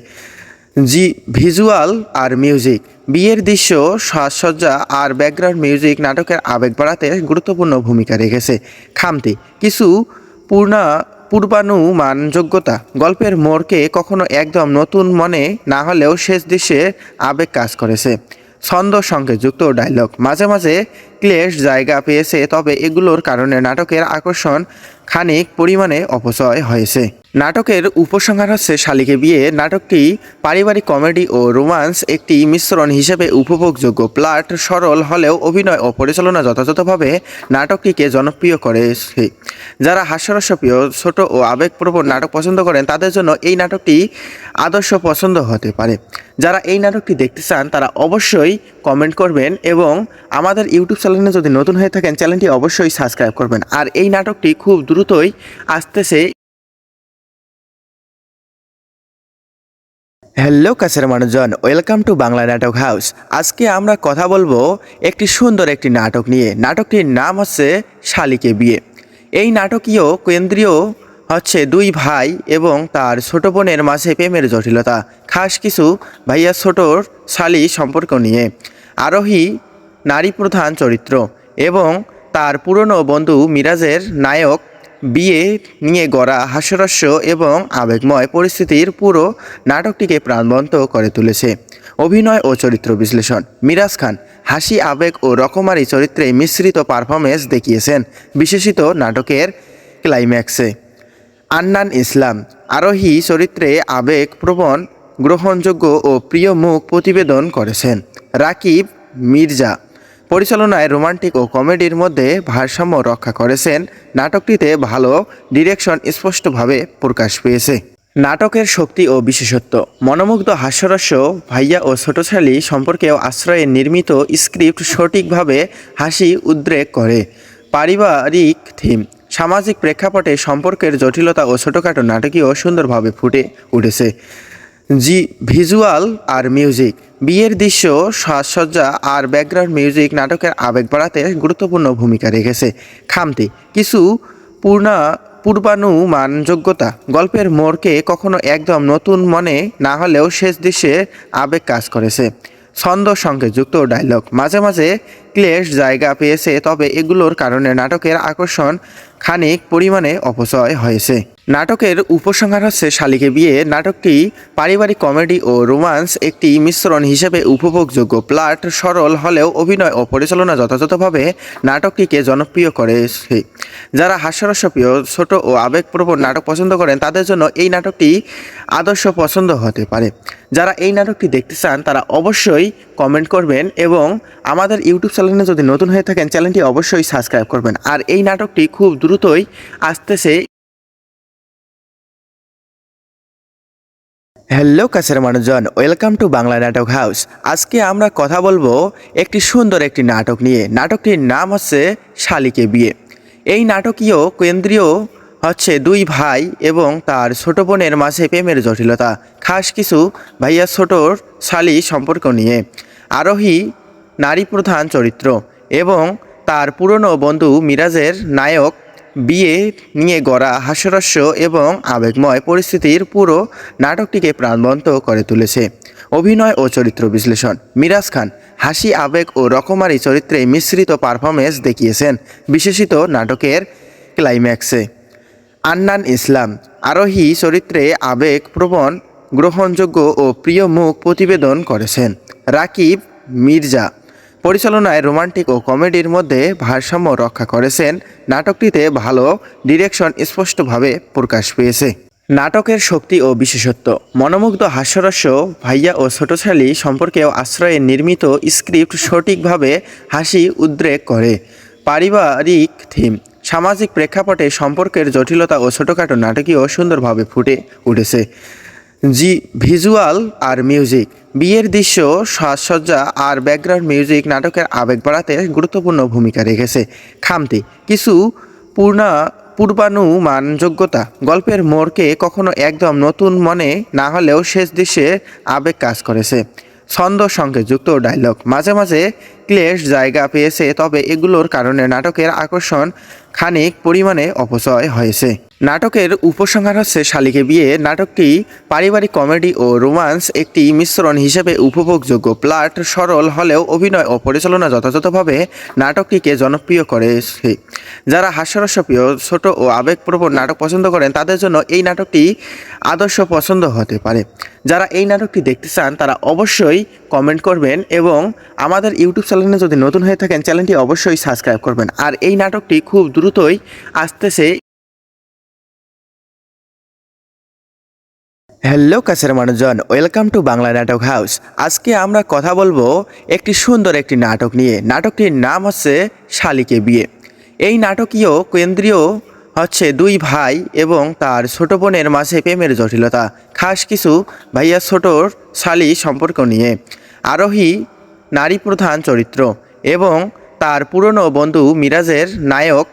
ভিজুয়াল আর মিউজিক। বিয়ের দৃশ্য, সাজসজ্জা আর ব্যাকগ্রাউন্ড মিউজিক নাটকের আবেগ বাড়াতে গুরুত্বপূর্ণ ভূমিকা রেখেছে। খামতি কিছু পূর্বানুমানযোগ্যতা, গল্পের মোড়কে কখনো একদম নতুন মনে না হলেও শেষ দৃশ্যে আবেগ কাজ করেছে। ছন্দ সঙ্গে যুক্ত ডায়লগ মাঝে মাঝে ক্লেশ জায়গা পেয়েছে, তবে এগুলোর কারণে নাটকের আকর্ষণ খানিক পরিমাণে অপচয় হয়েছে। নাটকের উপসংহার হচ্ছে শালিকে বিয়ে। নাটকটি পারিবারিক কমেডি ও রোমান্স একটি মিশ্রণ হিসেবে উপভোগযোগ্য। প্লট সরল হলেও অভিনয় ও পরিচালনা যথাযথভাবে নাটকটিকে জনপ্রিয় করেছে। যারা হাস্যরসপ্রিয়, ছোট ও আবেগপ্রবণ নাটক পছন্দ করেন তাদের জন্য এই নাটকটি আদর্শ পছন্দ হতে পারে। যারা এই নাটকটি দেখতে চান তারা অবশ্যই কমেন্ট করবেন এবং আমাদের ইউটিউব চ্যানেলে যদি নতুন হয়ে থাকেন চ্যানেলটি অবশ্যই সাবস্ক্রাইব করবেন। আর এই নাটকটি খুব দ্রুতই আসতেছে। হ্যালো কাছের মানুষজন, ওয়েলকাম টু বাংলা নাটক হাউস। আজকে আমরা কথা বলবো একটি সুন্দর একটি নাটক নিয়ে। নাটকটির নাম হচ্ছে শালিকে বিয়ে। এই নাটকীয় কেন্দ্রীয় হচ্ছে দুই ভাই এবং তার ছোট বোনের মাঝে প্রেমের জটিলতা, খাস কিছু ভাইয়া ছোটর শালি সম্পর্ক নিয়ে। আরোহী নারী প্রধান চরিত্র এবং তার পুরনো বন্ধু মিরাজের নায়ক বিয়ে নিয়ে গড়া হাস্যরস্য এবং আবেগময় পরিস্থিতির পুরো নাটকটিকে প্রাণবন্ত করে তুলেছে। অভিনয় ও চরিত্র বিশ্লেষণ। মিরাজ খান হাসি, আবেগ ও রকমারি চরিত্রে মিশ্রিত পারফরমেন্স দেখিয়েছেন বিশেষিত নাটকের ক্লাইম্যাক্সে। আন্নান ইসলাম আরোহী চরিত্রে আবেগপ্রবণ, গ্রহণযোগ্য ও প্রিয় মুখ প্রতিবেদন করেছেন। রাকিব মির্জা পরিচালনায় রোমান্টিক ও কমেডির মধ্যে ভারসাম্য রক্ষা করেছেন। নাটকটিতে ভালো ডিরেকশন স্পষ্টভাবে প্রকাশ পেয়েছে। নাটকের শক্তি ও বিশেষত্ব। মনোমুগ্ধ হাস্যরস্য ভাইয়া ও ছোটশালী সম্পর্কেও আশ্রয়ে নির্মিত স্ক্রিপ্ট সঠিকভাবে হাসি উদ্রেক করে। পারিবারিক থিম, সামাজিক প্রেক্ষাপটে সম্পর্কের জটিলতা ও ছোটোখাটো নাটকীয় সুন্দরভাবে ফুটে উঠেছে। ভিজুয়াল আর মিউজিক, বিয়ের দৃশ্য, সাজসজ্জা আর ব্যাকগ্রাউন্ড মিউজিক নাটকের আবেগ বাড়াতে গুরুত্বপূর্ণ ভূমিকা রেখেছে। খামতি কিছু পূর্বানুমানযোগ্যতা, গল্পের মোড়কে কখনো একদম নতুন মনে না হলেও শেষ দৃশ্যে আবেগ কাজ করেছে। ছন্দ সঙ্গে যুক্ত ডায়লগ মাঝে মাঝে ক্লেশ জায়গা পেয়েছে, তবে এগুলোর কারণে নাটকের আকর্ষণ খানিক পরিমাণে অপচয় হয়েছে। নাটকের উপসংহার হচ্ছে শালিকে বিয়ে। নাটকটি পারিবারিক কমেডি ও রোমান্স একটি মিশ্রণ হিসেবে উপভোগযোগ্য। প্লট সরল হলেও অভিনয় ও পরিচালনা যথাযথভাবে নাটকটিকে জনপ্রিয় করেছে। যারা হাস্যরসপ্রিয়, ছোট ও আবেগপ্রবণ নাটক পছন্দ করেন তাদের জন্য এই নাটকটি আদর্শ পছন্দ হতে পারে। যারা এই নাটকটি দেখতে চান তারা অবশ্যই কমেন্ট করবেন এবং আমাদের ইউটিউব চ্যানেলে যদি নতুন হয়ে থাকেন চ্যানেলটি অবশ্যই সাবস্ক্রাইব করবেন। আর এই নাটকটি খুব দ্রুতই আসতেছে। হ্যালো কাছের মানুষজন, ওয়েলকাম টু বাংলা নাটক হাউস। আজকে আমরা কথা বলবো একটি সুন্দর একটি নাটক নিয়ে। নাটকটির নাম হচ্ছে শালিকে বিয়ে। এই নাটকীয় কেন্দ্রীয় হচ্ছে দুই ভাই এবং তার ছোট বোনের মাঝে প্রেমের জটিলতা, খাস কিছু ভাইয়া ছোটর শালি সম্পর্ক নিয়ে। আরোহী নারী প্রধান চরিত্র এবং তার পুরনো বন্ধু মিরাজের নায়ক বিয়ে নিয়ে গড়া হাস্যরস্য এবং আবেগময় পরিস্থিতির পুরো নাটকটিকে প্রাণবন্ত করে তুলেছে। অভিনয় ও চরিত্র বিশ্লেষণ। মিরাজ খান হাসি, আবেগ ও রকমারি চরিত্রে মিশ্রিত পারফরমেন্স দেখিয়েছেন বিশেষিত নাটকের ক্লাইম্যাক্সে। আন্নান ইসলাম আরোহী চরিত্রে আবেগপ্রবণ, গ্রহণযোগ্য ও প্রিয় মুখ প্রতিবেদন করেছেন। রাকিব মির্জা পরিচালনায় রোমান্টিক ও কমেডির মধ্যে ভারসাম্য রক্ষা করেছেন। নাটকটিতে ভালো ডিরেকশন স্পষ্টভাবে প্রকাশ পেয়েছে। নাটকের শক্তি ও বিশেষত্ব। মনোমুগ্ধ হাস্যরস্য ভাইয়া ও ছোটশালী সম্পর্কেও আশ্রয়ে নির্মিত স্ক্রিপ্ট সঠিকভাবে হাসি উদ্রেক করে। পারিবারিক থিম, সামাজিক প্রেক্ষাপটে সম্পর্কের জটিলতা ও ছোটোখাটো নাটকীয় সুন্দরভাবে ফুটে উঠেছে। ভিজুয়াল আর মিউজিক, বিয়ের দৃশ্য, সাজসজ্জা আর ব্যাকগ্রাউন্ড মিউজিক নাটকের আবেগ বাড়াতে গুরুত্বপূর্ণ ভূমিকা রেখেছে। খামতি কিছু পূর্বানুমানযোগ্যতা, গল্পের মোড়কে কখনো একদম নতুন মনে না হলেও শেষ দৃশ্যে আবেগ কাজ করেছে। ছন্দ সঙ্গে যুক্ত ডায়লগ মাঝে মাঝে ক্লেশ জায়গা পেয়েছে, তবে এগুলোর কারণে নাটকের আকর্ষণ খানিক পরিমাণে অপচয় হয়েছে। নাটকের উপসংহার হচ্ছে শালিকে বিয়ে। নাটকটি পারিবারিক কমেডি ও রোমান্স একটি মিশ্রণ হিসেবে উপভোগযোগ্য। প্লট সরল হলেও অভিনয় ও পরিচালনা যথাযথভাবে নাটকটিকে জনপ্রিয় করেছে। যারা হাস্যরসপ্রিয়, ছোট ও আবেগপ্রবণ নাটক পছন্দ করেন তাদের জন্য এই নাটকটি আদর্শ পছন্দ হতে পারে। যারা এই নাটকটি দেখতে চান তারা অবশ্যই কমেন্ট করবেন এবং আমাদের ইউটিউব চ্যানেলে যদি নতুন হয়ে থাকেন চ্যানেলটি অবশ্যই সাবস্ক্রাইব করবেন। আর এই নাটকটি খুব দ্রুতই আসতেছে। হ্যালো কাছের মানুষজন, ওয়েলকাম টু বাংলা নাটক হাউস। আজকে আমরা কথা বলবো একটি সুন্দর একটি নাটক নিয়ে। নাটকটির নাম হচ্ছে শালিকে বিয়ে। এই নাটকীয় কেন্দ্রীয় হচ্ছে দুই ভাই এবং তার ছোট বোনের মাঝে প্রেমের জটিলতা, খাস কিছু ভাইয়া ছোটর শালি সম্পর্ক নিয়ে। আরোহী নারী প্রধান চরিত্র এবং তার পুরনো বন্ধু মিরাজের নায়ক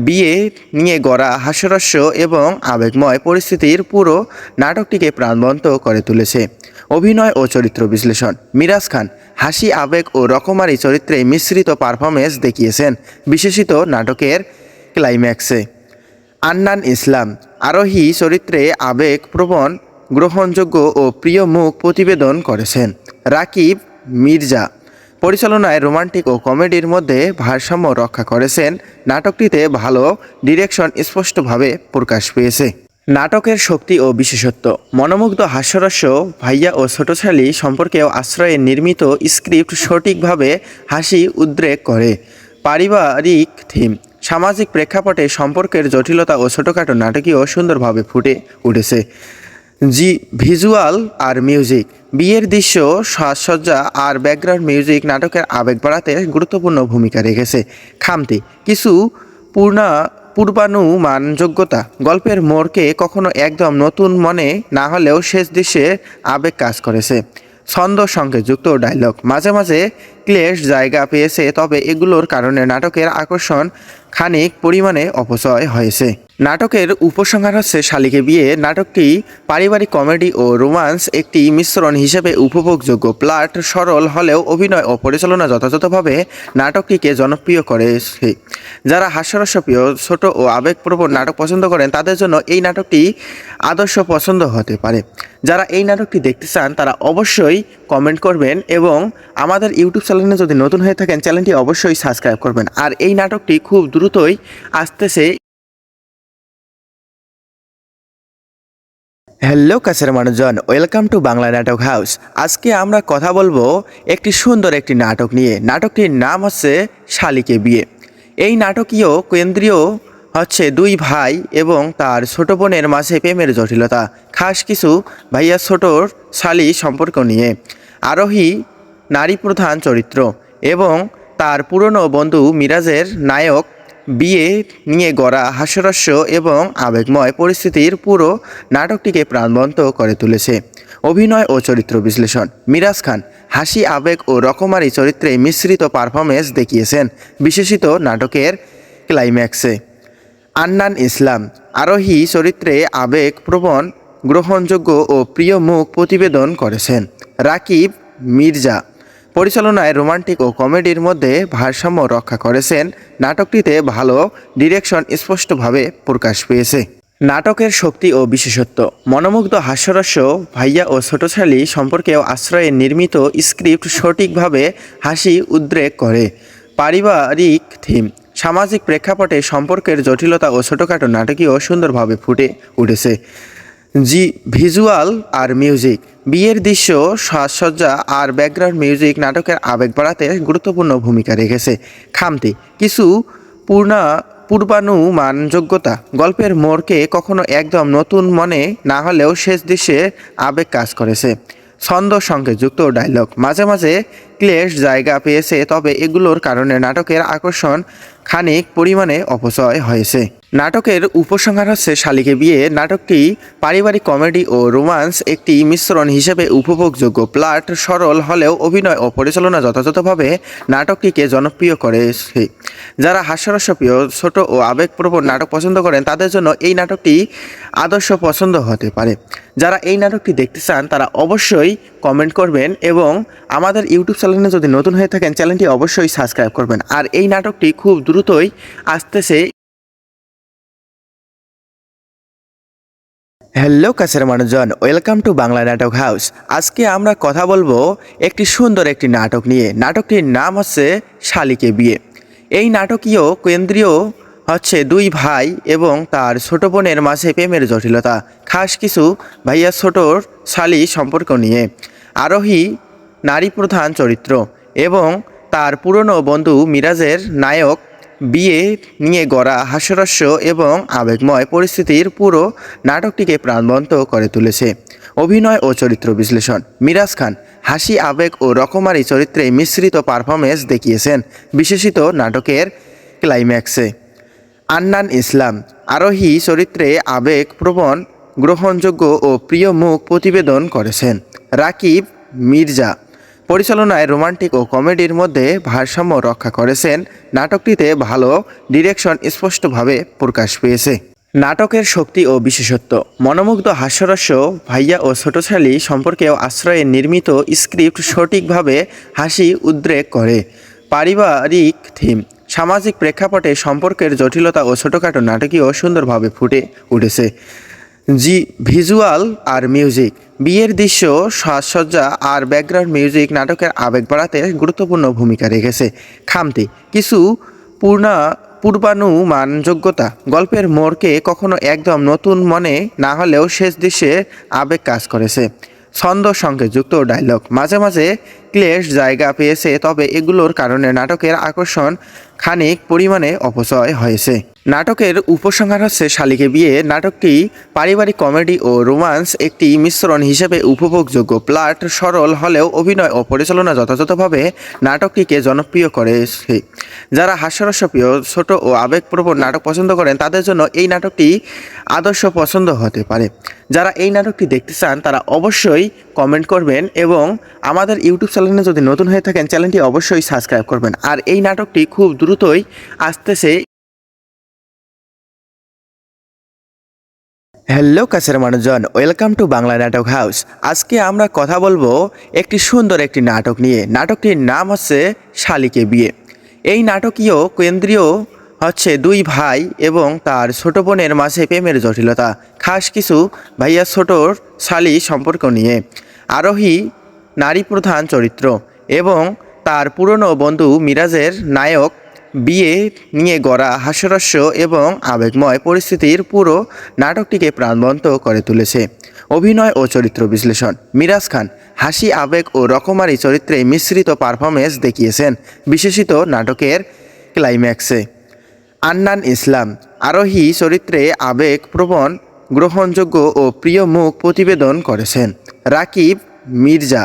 বিয়ে নিয়ে গড়া হাস্যরস্য এবং আবেগময় পরিস্থিতির পুরো নাটকটিকে প্রাণবন্ত করে তুলেছে। অভিনয় ও চরিত্র বিশ্লেষণ। মিরাজ খান হাসি, আবেগ ও রকমারি চরিত্রে মিশ্রিত পারফরমেন্স দেখিয়েছেন বিশেষিত নাটকের ক্লাইম্যাক্সে। আন্নান ইসলাম আরোহী চরিত্রে আবেগপ্রবণ, গ্রহণযোগ্য ও প্রিয় মুখ প্রতিবেদন করেছেন। রাকিব মির্জা পরিচালনায় রোমান্টিক ও কমেডির মধ্যে ভারসাম্য রক্ষা করেছেন। নাটকটিতে ভালো ডিরেকশন স্পষ্টভাবে প্রকাশ পেয়েছে। নাটকের শক্তি ও বিশেষত্ব। মনোমুগ্ধ হাস্যরস্য, ভাইয়া ও ছোটশালী সম্পর্কেও আশ্রয়ে নির্মিত স্ক্রিপ্ট সঠিকভাবে হাসি উদ্রেক করে। পারিবারিক থিম, সামাজিক প্রেক্ষাপটে সম্পর্কের জটিলতা ও ছোটোখাটো নাটকীয় সুন্দরভাবে ফুটে উঠেছে। ভিজুয়াল আর মিউজিক। বিয়ের দৃশ্য, সাজসজ্জা আর ব্যাকগ্রাউন্ড মিউজিক নাটকের আবেগ বাড়াতে গুরুত্বপূর্ণ ভূমিকা রেখেছে। খামতি কিছু পূর্বানুমানযোগ্যতা। গল্পের মোড়কে কখনো একদম নতুন মনে না হলেও শেষ দৃশ্যে আবেগ কাজ করেছে। ছন্দ সংকেতযুক্ত ডায়লগ মাঝে মাঝে ক্লেশ জায়গা পেয়েছে, তবে এগুলোর কারণে নাটকের আকর্ষণ খানিক পরিমাণে অপচয় হয়েছে। নাটকের উপসংহার হচ্ছে শালিকে বিয়ে। নাটকটি পারিবারিক কমেডি ও রোমান্স একটি মিশ্রণ হিসেবে উপভোগযোগ্য। প্লট সরল হলেও অভিনয় ও পরিচালনা যথাযথভাবে নাটকটিকে জনপ্রিয় করেছে। যারা হাস্যরসপ্রিয়, ছোট ও আবেগপ্রবণ নাটক পছন্দ করেন তাদের জন্য এই নাটকটি আদর্শ পছন্দ হতে পারে। যারা এই নাটকটি দেখতে চান তারা অবশ্যই কমেন্ট করবেন এবং আমাদের ইউটিউব চ্যানেলে যদি নতুন হয়ে থাকেন চ্যানেলটি অবশ্যই সাবস্ক্রাইব করবেন। আর এই নাটকটি খুব দ্রুতই আসতেছে। হ্যালো কাছের মানুষজন, ওয়েলকাম টু বাংলা নাটক হাউস। আজকে আমরা কথা বলবো একটি সুন্দর একটি নাটক নিয়ে। নাটকটির নাম হচ্ছে শালিকে বিয়ে। এই নাটকীয় কেন্দ্রীয় হচ্ছে দুই ভাই এবং তার ছোট বোনের মাঝে প্রেমের জটিলতা, খাস কিছু ভাইয়া ছোটর শালি সম্পর্ক নিয়ে। আরোহী নারী প্রধান চরিত্র এবং তার পুরনো বন্ধু মিরাজের নায়ক। বিয়ে নিয়ে গড়া হাস্যরস্য এবং আবেগময় পরিস্থিতির পুরো নাটকটিকে প্রাণবন্ত করে তুলেছে। অভিনয় ও চরিত্র বিশ্লেষণ। মিরাজ খান হাসি, আবেগ ও রকমারি চরিত্রে মিশ্রিত পারফরমেন্স দেখিয়েছেন বিশেষিত নাটকের ক্লাইম্যাক্সে। আন্নান ইসলাম আরোহী চরিত্রে আবেগপ্রবণ, গ্রহণযোগ্য ও প্রিয় মুখ প্রতিবেদন করেছেন। রাকিব মির্জা পরিচালনায় রোমান্টিক ও কমেডির মধ্যে ভারসাম্য রক্ষা করেছেন। নাটকটিতে ভালো ডিরেকশন স্পষ্টভাবে প্রকাশ পেয়েছে। নাটকের শক্তি ও বিশেষত্ব। মনোমুগ্ধ হাস্যরস্য, ভাইয়া ও ছোটশালী সম্পর্কেও আশ্রয়ে নির্মিত স্ক্রিপ্ট সঠিকভাবে হাসি উদ্রেক করে। পারিবারিক থিম, সামাজিক প্রেক্ষাপটে সম্পর্কের জটিলতা ও ছোটোখাটো নাটকীয় সুন্দরভাবে ফুটে উঠেছে। ভিজুয়াল আর মিউজিক। বিয়ের দৃশ্য, সাজসজ্জা আর ব্যাকগ্রাউন্ড মিউজিক নাটকের আবেগ বাড়াতে গুরুত্বপূর্ণ ভূমিকা রেখেছে। খামতি কিছু পূর্বানুমানযোগ্যতা। গল্পের মোড়কে কখনো একদম নতুন মনে না হলেও শেষ দৃশ্যে আবেগ কাজ করেছে। ছন্দ সংকেতযুক্ত ডায়লগ মাঝে মাঝে ক্লেশ জায়গা পেয়েছে, তবে এগুলোর কারণে নাটকের আকর্ষণ খানিক পরিমাণে অপচয় হয়েছে। নাটকের উপসংহার হচ্ছে শালিকে বিয়ে। নাটকটি পারিবারিক কমেডি ও রোমান্স একটি মিশ্রণ হিসেবে উপভোগযোগ্য। প্লট সরল হলেও অভিনয় ও পরিচালনা যথাযথভাবে নাটকটিকে জনপ্রিয় করেছে। যারা হাস্যরসপ্রিয়, ছোট ও আবেগপ্রবণ নাটক পছন্দ করেন তাদের জন্য এই নাটকটি আদর্শ পছন্দ হতে পারে। যারা এই নাটকটি দেখতে চান তারা অবশ্যই কমেন্ট করবেন এবং আমাদের ইউটিউব চ্যানেলে যদি নতুন হয়ে থাকেন চ্যানেলটি অবশ্যই সাবস্ক্রাইব করবেন। আর এই নাটকটি খুব দ্রুতই আসতেছে। হ্যালো কাছের মানুষজন, ওয়েলকাম টু বাংলা নাটক হাউস। আজকে আমরা কথা বলবো একটি সুন্দর একটি নাটক নিয়ে। নাটকটির নাম হচ্ছে শালিকে বিয়ে। এই নাটকীয় কেন্দ্রীয় হচ্ছে দুই ভাই এবং তার ছোট বোনের মাঝে প্রেমের জটিলতা, খাস কিছু ভাইয়া ছোটর শালি সম্পর্ক নিয়ে। আরোহী নারী প্রধান চরিত্র এবং তার পুরনো বন্ধু মিরাজের নায়ক। বিয়ে নিয়ে গড়া হাস্যরস্য এবং আবেগময় পরিস্থিতির পুরো নাটকটিকে প্রাণবন্ত করে তুলেছে। অভিনয় ও চরিত্র বিশ্লেষণ। মিরাজ খান হাসি, আবেগ ও রকমারি চরিত্রে মিশ্রিত পারফরমেন্স দেখিয়েছেন বিশেষিত নাটকের ক্লাইম্যাক্সে। আন্নান ইসলাম আরোহী চরিত্রে আবেগপ্রবণ, গ্রহণযোগ্য ও প্রিয় মুখ প্রতিবেদন করেছেন। রাকিব মির্জা পরিচালনায় রোমান্টিক ও কমেডির মধ্যে ভারসাম্য রক্ষা করেছেন। নাটকটিতে ভালো ডিরেকশন স্পষ্টভাবে প্রকাশ পেয়েছে। নাটকের শক্তি ও বিশেষত্ব। মনোমুগ্ধ হাস্যরস্য ভাইয়া ও ছোটশালী সম্পর্কেও আশ্রয়ে নির্মিত স্ক্রিপ্ট সঠিকভাবে হাসি উদ্রেক করে। পারিবারিক থিম, সামাজিক প্রেক্ষাপটে সম্পর্কের জটিলতা ও ছোটোখাটো নাটকীয় সুন্দরভাবে ফুটে উঠেছে। ভিজুয়াল আর মিউজিক, বিয়ের দৃশ্য, সাজসজ্জা আর ব্যাকগ্রাউন্ড মিউজিক নাটকের আবেগ বাড়াতে গুরুত্বপূর্ণ ভূমিকা রেখেছে। খামতি, কিছু পূর্বানুমানযোগ্যতা, গল্পের মোড়কে কখনো একদম নতুন মনে না হলেও শেষ দৃশ্যে আবেগ কাজ করেছে। ছন্দ সঙ্গে যুক্ত ডায়লগ মাঝে মাঝে ক্লেশ জায়গা পেয়েছে, তবে এগুলোর কারণে নাটকের আকর্ষণ খানিক পরিমাণে অপচয় হয়েছে। নাটকের উপসংহার হচ্ছে শালিকে বিয়ে। নাটকটি পারিবারিক কমেডি ও রোমান্স একটি মিশ্রণ হিসেবে উপভোগযোগ্য। প্লট সরল হলেও অভিনয় ও পরিচালনা যথাযথভাবে নাটকটিকে জনপ্রিয় করেছে। যারা হাস্যরসপ্রিয়, ছোট ও আবেগপ্রবণ নাটক পছন্দ করেন তাদের জন্য এই নাটকটি আদর্শ পছন্দ হতে পারে। যারা এই নাটকটি দেখতে চান তারা অবশ্যই কমেন্ট করবেন এবং আমাদের ইউটিউব চ্যানেলে যদি নতুন হয়ে থাকেন চ্যানেলটি অবশ্যই সাবস্ক্রাইব করবেন। আর এই নাটকটি খুব দ্রুতই আসতেছে। হ্যালো কাছের মানুষজন, ওয়েলকাম টু বাংলা নাটক হাউস। আজকে আমরা কথা বলবো একটি সুন্দর একটি নাটক নিয়ে। নাটকটির নাম হচ্ছে শালিকে বিয়ে। এই নাটকীয় কেন্দ্রীয় হচ্ছে দুই ভাই এবং তার ছোট বোনের মাঝে প্রেমের জটিলতা, খাস কিছু ভাইয়া ছোটর শালি সম্পর্ক নিয়ে। আরোহী নারী প্রধান চরিত্র এবং তার পুরনো বন্ধু মিরাজের নায়ক বিয়ে নিয়ে গড়া হাস্যরস্য এবং আবেগময় পরিস্থিতির পুরো নাটকটিকে প্রাণবন্ত করে তুলেছে। অভিনয় ও চরিত্র বিশ্লেষণ। মিরাজ খান হাসি, আবেগ ও রকমারি চরিত্রে মিশ্রিত পারফরমেন্স দেখিয়েছেন বিশেষিত নাটকের ক্লাইম্যাক্সে। আন্নান ইসলাম আরোহী চরিত্রে আবেগপ্রবণ, গ্রহণযোগ্য ও প্রিয় মুখ প্রতিবেদন করেছেন। রাকিব মির্জা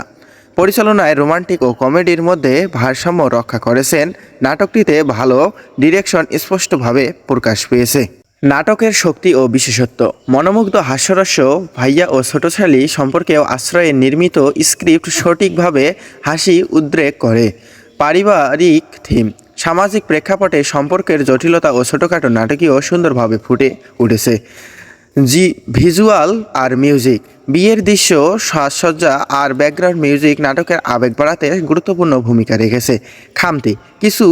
পরিচালনায় রোমান্টিক ও কমেডির মধ্যে ভারসাম্য রক্ষা করেছেন। নাটকটিতে ভালো ডিরেকশন স্পষ্টভাবে প্রকাশ পেয়েছে। নাটকের শক্তি ও বিশেষত্ব। মনোমুগ্ধ হাস্যরস্য ভাইয়া ও ছোটশালী সম্পর্কেও আশ্রয়ে নির্মিত স্ক্রিপ্ট সঠিকভাবে হাসি উদ্রেক করে। পারিবারিক থিম, সামাজিক প্রেক্ষাপটে সম্পর্কের জটিলতা ও ছোটোখাটো নাটকীয় সুন্দরভাবে ফুটে উঠেছে। ভিজুয়াল আর মিউজিক, বিয়ের দৃশ্য, সাজসজ্জা আর ব্যাকগ্রাউন্ড মিউজিক নাটকের আবেগ বাড়াতে গুরুত্বপূর্ণ ভূমিকা রেখেছে। খামতি, কিছু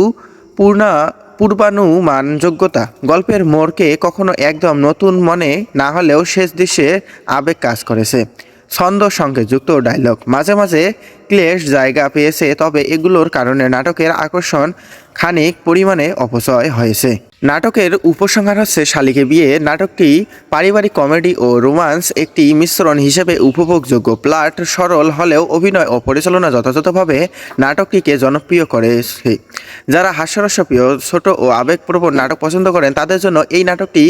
পূর্বানুমানযোগ্যতা, গল্পের মোড়কে কখনো একদম নতুন মনে না হলেও শেষ দৃশ্যে আবেগ কাজ করেছে। ছন্দ সঙ্গে যুক্ত ডায়লগ মাঝে মাঝে ক্লেশ জায়গা পেয়েছে, তবে এগুলোর কারণে নাটকের আকর্ষণ খানিক পরিমাণে অপচয় হয়েছে। নাটকের উপসংহার হচ্ছে শালিকে বিয়ে। নাটকটি পারিবারিক কমেডি ও রোমান্স একটি মিশ্রণ হিসেবে উপভোগযোগ্য। প্লট সরল হলেও অভিনয় ও পরিচালনা যথাযথভাবে নাটকটিকে জনপ্রিয় করেছে। যারা হাস্যরসপ্রিয়, ছোট ও আবেগপ্রবণ নাটক পছন্দ করেন তাদের জন্য এই নাটকটি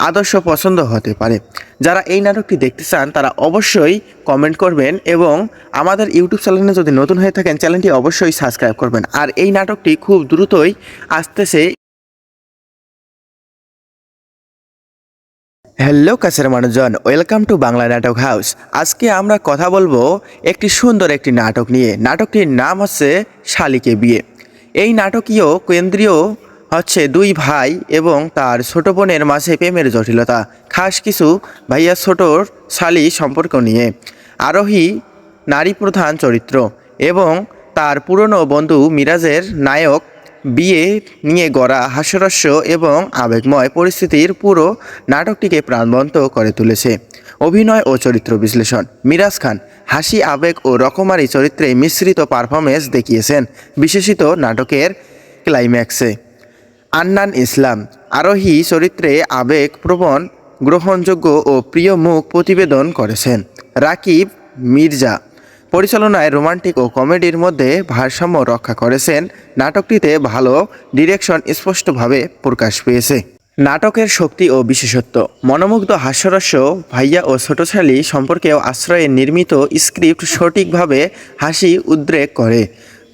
আদর্শ পছন্দ হতে পারে। যারা এই নাটকটি দেখতে চান তারা অবশ্যই কমেন্ট করবেন এবং আমাদের ইউটিউব চ্যানেলে যদি নতুন হয়ে থাকেন চ্যানেলটি অবশ্যই সাবস্ক্রাইব করবেন। আর এই নাটকটি খুব দ্রুতই আসতেছে। হ্যালো কাছের মানুষজন, ওয়েলকাম টু বাংলা নাটক হাউস। আজকে আমরা কথা বলবো একটি সুন্দর একটি নাটক নিয়ে। নাটকটির নাম হচ্ছে শালিকে বিয়ে। এই নাটকীয় কেন্দ্রীয় হচ্ছে দুই ভাই এবং তার ছোট বোনের মাঝে প্রেমের জটিলতা, খাস কিছু ভাইয়া ছোটর শালি সম্পর্ক নিয়ে। আরোহী নারী প্রধান চরিত্র এবং তার পুরনো বন্ধু মিরাজের নায়ক বিয়ে নিয়ে গড়া হাস্যরস্য এবং আবেগময় পরিস্থিতির পুরো নাটকটিকে প্রাণবন্ত করে তুলেছে। অভিনয় ও চরিত্র বিশ্লেষণ। মিরাজ খান হাসি, আবেগ ও রকমারি চরিত্রে মিশ্রিত পারফরমেন্স দেখিয়েছেন বিশেষিত নাটকের ক্লাইম্যাক্সে। আন্নান ইসলাম আরোহী চরিত্রে আবেগপ্রবণ, গ্রহণযোগ্য ও প্রিয় মুখ প্রতিবেদন করেছেন। রাকিব মির্জা পরিচালনায় রোমান্টিক ও কমেডির মধ্যে ভারসাম্য রক্ষা করেছেন। নাটকটিতে ভালো ডিরেকশন স্পষ্টভাবে প্রকাশ পেয়েছে। নাটকের শক্তি ও বিশেষত্ব। মনোমুগ্ধ হাস্যরস্য ভাইয়া ও ছোটশালী সম্পর্কেও আশ্রয়ে নির্মিত স্ক্রিপ্ট সঠিকভাবে হাসি উদ্রেক করে।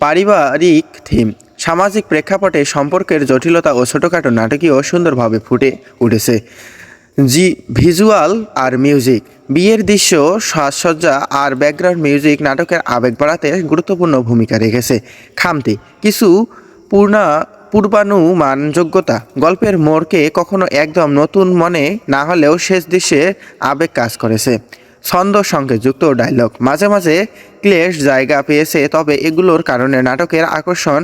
পারিবারিক থিম, সামাজিক প্রেক্ষাপটে সম্পর্কের জটিলতা ও ছোটোখাটো নাটকীয় সুন্দরভাবে ফুটে উঠেছে। জি ভিজুয়াল আর মিউজিক, বিয়ের দৃশ্য, সাজসজ্জা আর ব্যাকগ্রাউন্ড মিউজিক নাটকের আবেগ বাড়াতে গুরুত্বপূর্ণ ভূমিকা রেখেছে। খামতি কিছু পূর্ণা পূর্বানুমানযোগ্যতা, গল্পের মোড়কে কখনো একদম নতুন মনে না হলেও শেষ দৃশ্যে আবেগ কাজ করেছে। ছন্দ সঙ্গে যুক্ত ডায়লগ মাঝে মাঝে ক্লেশ জায়গা পেয়েছে, তবে এগুলোর কারণে নাটকের আকর্ষণ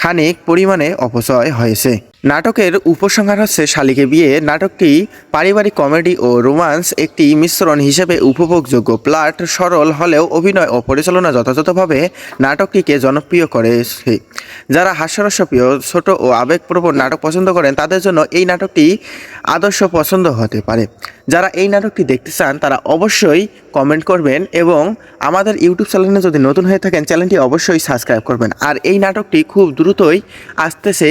খানিক পরিমাণে অপচয় হয়েছে। নাটকের উপসংহার হচ্ছে শালিকে বিয়ে। নাটকটি পারিবারিক কমেডি ও রোমান্স একটি মিশ্রণ হিসেবে উপভোগযোগ্য। প্লট সরল হলেও অভিনয় ও পরিচালনা যথাযথভাবে নাটকটিকে জনপ্রিয় করেছে। যারা হাস্যরসপ্রিয়, ছোট ও আবেগপ্রবণ নাটক পছন্দ করেন তাদের জন্য এই নাটকটি আদর্শ পছন্দ হতে পারে। যারা এই নাটকটি দেখতে চান তারা অবশ্যই কমেন্ট করবেন এবং আমাদের ইউটিউব চ্যানেলে যদি নতুন হয়ে থাকেন চ্যানেলটি অবশ্যই সাবস্ক্রাইব করবেন। আর এই নাটকটি খুব দ্রুতই আসতেছে।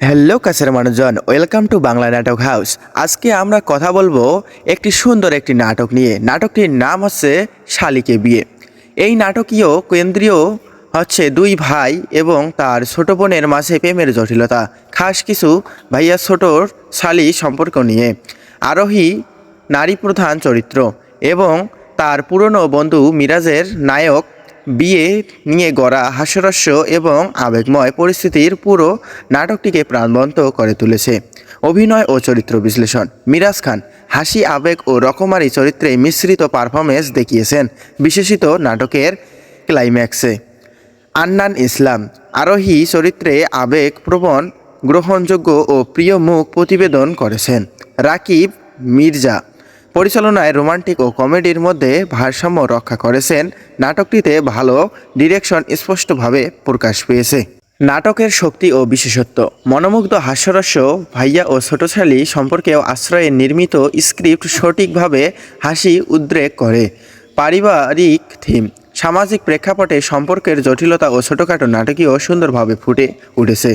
হ্যালো কাছের মানুষজন, ওয়েলকাম টু বাংলা নাটক হাউস। আজকে আমরা কথা বলবো একটি সুন্দর একটি নাটক নিয়ে। নাটকটির নাম হচ্ছে শালিকে বিয়ে। এই নাটকীয় কেন্দ্রীয় হচ্ছে দুই ভাই এবং তার ছোট বোনের মাঝে প্রেমের জটিলতা, খাস কিছু ভাইয়া ছোটর শালি সম্পর্ক নিয়ে। আরোহী নারী প্রধান চরিত্র এবং তার পুরনো বন্ধু মিরাজের নায়ক বিয়ে নিয়ে গড়া হাস্যরস্য এবং আবেগময় পরিস্থিতির পুরো নাটকটিকে প্রাণবন্ত করে তুলেছে। অভিনয় ও চরিত্র বিশ্লেষণ, মিরাজ খান হাসি, আবেগ ও রকমারি চরিত্রে মিশ্রিত পারফরমেন্স দেখিয়েছেন বিশেষিত নাটকের ক্লাইম্যাক্সে। আন্নান ইসলাম আরোহী চরিত্রে আবেগপ্রবণ, গ্রহণযোগ্য ও প্রিয় মুখ প্রতিবেদন করেছেন। রাকিব মির্জা পরিচালনায় রোমান্টিক ও কমেডির মধ্যে ভারসাম্য রক্ষা করেছেন। নাটকটিতে ভালো ডিরেকশন স্পষ্টভাবে প্রকাশ পেয়েছে। নাটকের শক্তি ও বিশেষত্ব, মনোমুগ্ধ হাস্যরস্য ভাইয়া ও ছোটশালী সম্পর্কেও আশ্রয়ে নির্মিত স্ক্রিপ্ট সঠিকভাবে হাসি উদ্রেক করে। পারিবারিক থিম, সামাজিক প্রেক্ষাপটে সম্পর্কের জটিলতা ও ছোটোখাটো নাটকীয় সুন্দরভাবে ফুটে উঠেছে।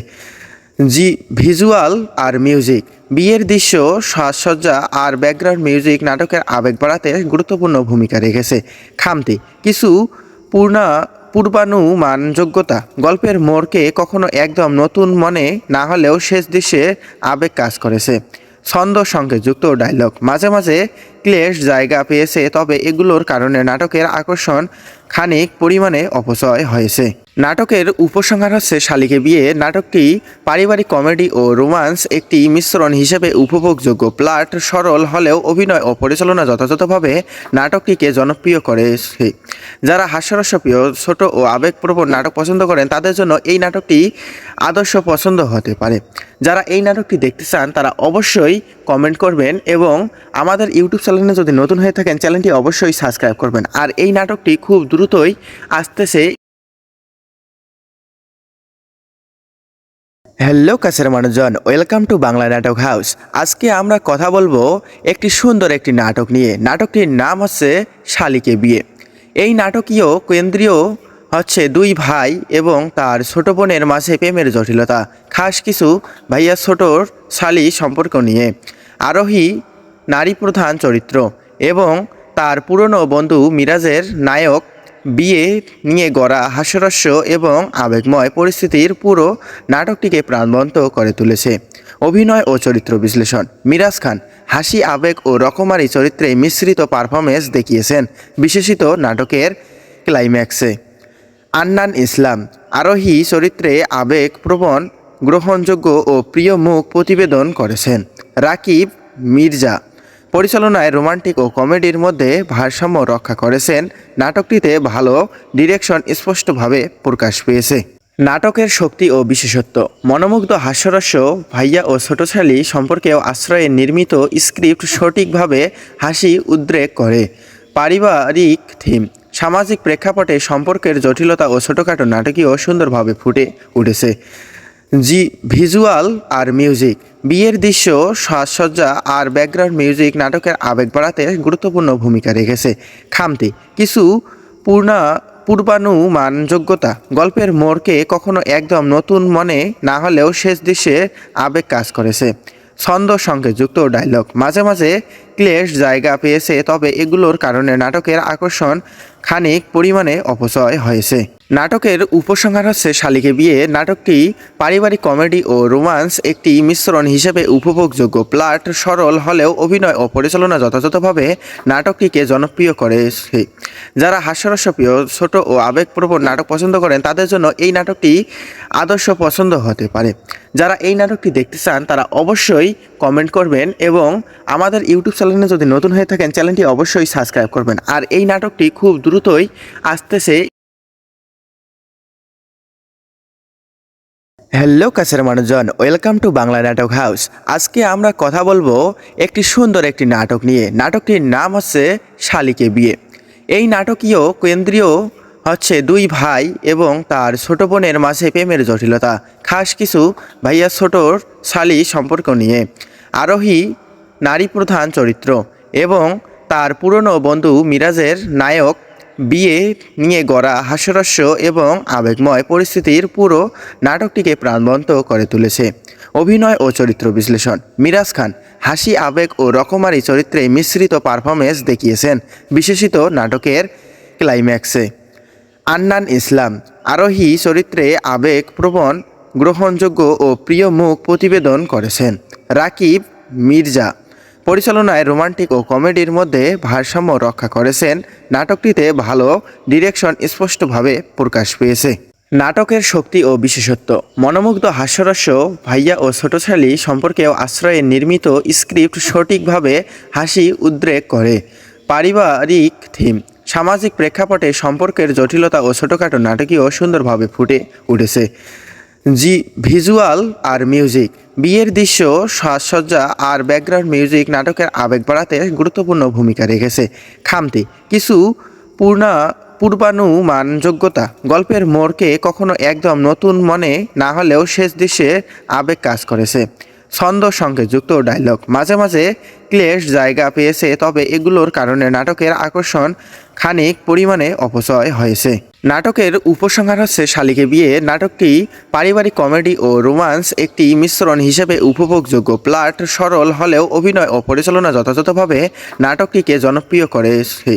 জি ভিজুয়াল আর মিউজিক, বিয়ের দৃশ্য, সাজসজ্জা আর ব্যাকগ্রাউন্ড মিউজিক নাটকের আবেগ বাড়াতে গুরুত্বপূর্ণ ভূমিকা রেখেছে। খামতি কিছু পূর্বানুমানযোগ্যতা, গল্পের মোড়কে কখনো একদম নতুন মনে না হলেও শেষ দৃশ্যে আবেগ কাজ করেছে। ছন্দ সঙ্গে যুক্ত ডায়লগ মাঝে মাঝে ক্লেশ জায়গা পেয়েছে, তবে এগুলোর কারণে নাটকের আকর্ষণ খানিক পরিমাণে অপচয় হয়েছে। নাটকের উপসংহার হচ্ছে শালিকে বিয়ে। নাটকটি পারিবারিক কমেডি ও রোমান্স একটি মিশ্রণ হিসেবে উপভোগযোগ্য। প্লট সরল হলেও অভিনয় ও পরিচালনা যথাযথভাবে নাটকটিকে জনপ্রিয় করেছে। যারা হাস্যরসপ্রিয়, ছোট ও আবেগপ্রবণ নাটক পছন্দ করেন তাদের জন্য এই নাটকটি আদর্শ পছন্দ হতে পারে। যারা এই নাটকটি দেখতে চান তারা অবশ্যই কমেন্ট করবেন এবং আমাদের ইউটিউব চ্যানেলে যদি নতুন হয়ে থাকেন চ্যানেলটি অবশ্যই সাবস্ক্রাইব করবেন। আর এই নাটকটি খুব দ্রুতই আসতেছে। হ্যালো কাছের মানুষজন, ওয়েলকাম টু বাংলা নাটক হাউস। আজকে আমরা কথা বলবো একটি সুন্দর একটি নাটক নিয়ে। নাটকটির নাম হচ্ছে শালিকে বিয়ে। এই নাটকীয় কেন্দ্রীয় হচ্ছে দুই ভাই এবং তার ছোট বোনের মাঝে প্রেমের জটিলতা, খাস কিছু ভাইয়া ছোটর শালি সম্পর্ক নিয়ে। আরোহী নারী প্রধান চরিত্র এবং তার পুরনো বন্ধু মিরাজের নায়ক বিয়ে নিয়ে গড়া হাস্যরস্য এবং আবেগময় পরিস্থিতির পুরো নাটকটিকে প্রাণবন্ত করে তুলেছে। অভিনয় ও চরিত্র বিশ্লেষণ, মিরাজ খান হাসি, আবেগ ও রকমারি চরিত্রে মিশ্রিত পারফরমেন্স দেখিয়েছেন বিশেষিত নাটকের ক্লাইম্যাক্সে। আন্নান ইসলাম আরোহী চরিত্রে আবেগপ্রবণ, গ্রহণযোগ্য ও প্রিয় মুখ প্রতিবেদন করেছেন। রাকিব মির্জা পরিচালনায় রোমান্টিক ও কমেডির মধ্যে ভারসাম্য রক্ষা করেছেন। নাটকটিতে ভালো ডিরেকশন স্পষ্টভাবে প্রকাশ পেয়েছে। নাটকের শক্তি ও বিশেষত্ব, মনোমুগ্ধ হাস্যরস্য ভাইয়া ও ছোটশালী সম্পর্কেও আশ্রয়ে নির্মিত স্ক্রিপ্ট সঠিকভাবে হাসি উদ্রেক করে। পারিবারিক থিম, সামাজিক প্রেক্ষাপটে সম্পর্কের জটিলতা ও ছোটোখাটো নাটকীয় সুন্দরভাবে ফুটে উঠেছে। জি ভিজুয়াল আর মিউজিক, বিয়ের দৃশ্য, সাজসজ্জা আর ব্যাকগ্রাউন্ড মিউজিক নাটকের আবেগ বাড়াতে গুরুত্বপূর্ণ ভূমিকা রেখেছে। খামতি কিছু পূর্বানুমানযোগ্যতা, গল্পের মোড়কে কখনো একদম নতুন মনে না হলেও শেষ দৃশ্যে আবেগ কাজ করেছে। ছন্দ সঙ্গে যুক্ত ডায়লগ মাঝে মাঝে ক্লেশ জায়গা পেয়েছে, তবে এগুলোর কারণে নাটকের আকর্ষণ খানিক পরিমাণে অপচয় হয়েছে। নাটকের উপসংহার হচ্ছে শালিকে বিয়ে। নাটকটি পারিবারিক কমেডি ও রোমান্স একটি মিশ্রণ হিসেবে উপভোগযোগ্য। প্লট সরল হলেও অভিনয় ও পরিচালনা যথাযথভাবে নাটকটিকে জনপ্রিয় করেছে। যারা হাস্যরসপ্রিয়, ছোট ও আবেগপ্রবণ নাটক পছন্দ করেন তাদের জন্য এই নাটকটি আদর্শ পছন্দ হতে পারে। যারা এই নাটকটি দেখতে চান তারা অবশ্যই কমেন্ট করবেন এবং আমাদের ইউটিউব চ্যানেলে যদি নতুন হয়ে থাকেন চ্যানেলটি অবশ্যই সাবস্ক্রাইব করবেন। আর এই নাটকটি খুব দ্রুতই আসতেছে। হ্যালো কাছের মানুষজন, ওয়েলকাম টু বাংলা নাটক হাউস। আজকে আমরা কথা বলবো একটি সুন্দর একটি নাটক নিয়ে। নাটকটির নাম হচ্ছে শালিকে বিয়ে। এই নাটকীয় কেন্দ্রীয় হচ্ছে দুই ভাই এবং তার ছোট বোনের মাঝে প্রেমের জটিলতা, খাস কিছু ভাইয়া ছোটর শালি সম্পর্ক নিয়ে। আরোহী নারী প্রধান চরিত্র এবং তার পুরনো বন্ধু মিরাজের নায়ক বিয়ে নিয়ে গড়া হাস্যরস্য এবং আবেগময় পরিস্থিতির পুরো নাটকটিকে প্রাণবন্ত করে তুলেছে। অভিনয় ও চরিত্র বিশ্লেষণ। মিরাজ খান হাসি, আবেগ ও রকমারি চরিত্রে মিশ্রিত পারফরমেন্স দেখিয়েছেন বিশেষিত নাটকের ক্লাইম্যাক্সে। আন্নান ইসলাম আরোহী চরিত্রে আবেগপ্রবণ, গ্রহণযোগ্য ও প্রিয় মুখ প্রতিবেদন করেছেন। রাকিব মির্জা পরিচালনায় রোমান্টিক ও কমেডির মধ্যে ভারসাম্য রক্ষা করেছেন। নাটকটিতে ভালো ডিরেকশন স্পষ্টভাবে প্রকাশ পেয়েছে। নাটকের শক্তি ও বিশেষত্ব। মনোমুগ্ধ হাস্যরস্য ভাইয়া ও ছোটশালী সম্পর্কেও আশ্রয়ে নির্মিত স্ক্রিপ্ট সঠিকভাবে হাসি উদ্রেক করে। পারিবারিক থিম, সামাজিক প্রেক্ষাপটে সম্পর্কের জটিলতা ও ছোটোখাটো নাটকীয় সুন্দরভাবে ফুটে উঠেছে। ভিজুয়াল আর মিউজিক। বিয়ের দৃশ্য, সাজসজ্জা আর ব্যাকগ্রাউন্ড মিউজিক নাটকের আবেগ বাড়াতে গুরুত্বপূর্ণ ভূমিকা রেখেছে। খামতি কিছু পূর্বানুমানযোগ্যতা। গল্পের মোড়কে কখনো একদম নতুন মনে না হলেও শেষ দৃশ্যে আবেগ কাজ করেছে। ছন্দ সঙ্গে যুক্ত ডায়লগ মাঝে মাঝে ক্লেশ জায়গা পেয়েছে, তবে এগুলোর কারণে নাটকের আকর্ষণ খানিক পরিমাণে অপচয় হয়েছে। নাটকের উপসংহার হচ্ছে শালিকে বিয়ে। নাটকটি পারিবারিক কমেডি ও রোমান্স একটি মিশ্রণ হিসেবে উপভোগযোগ্য। প্লট সরল হলেও অভিনয় ও পরিচালনা যথাযথভাবে নাটকটিকে জনপ্রিয় করেছে।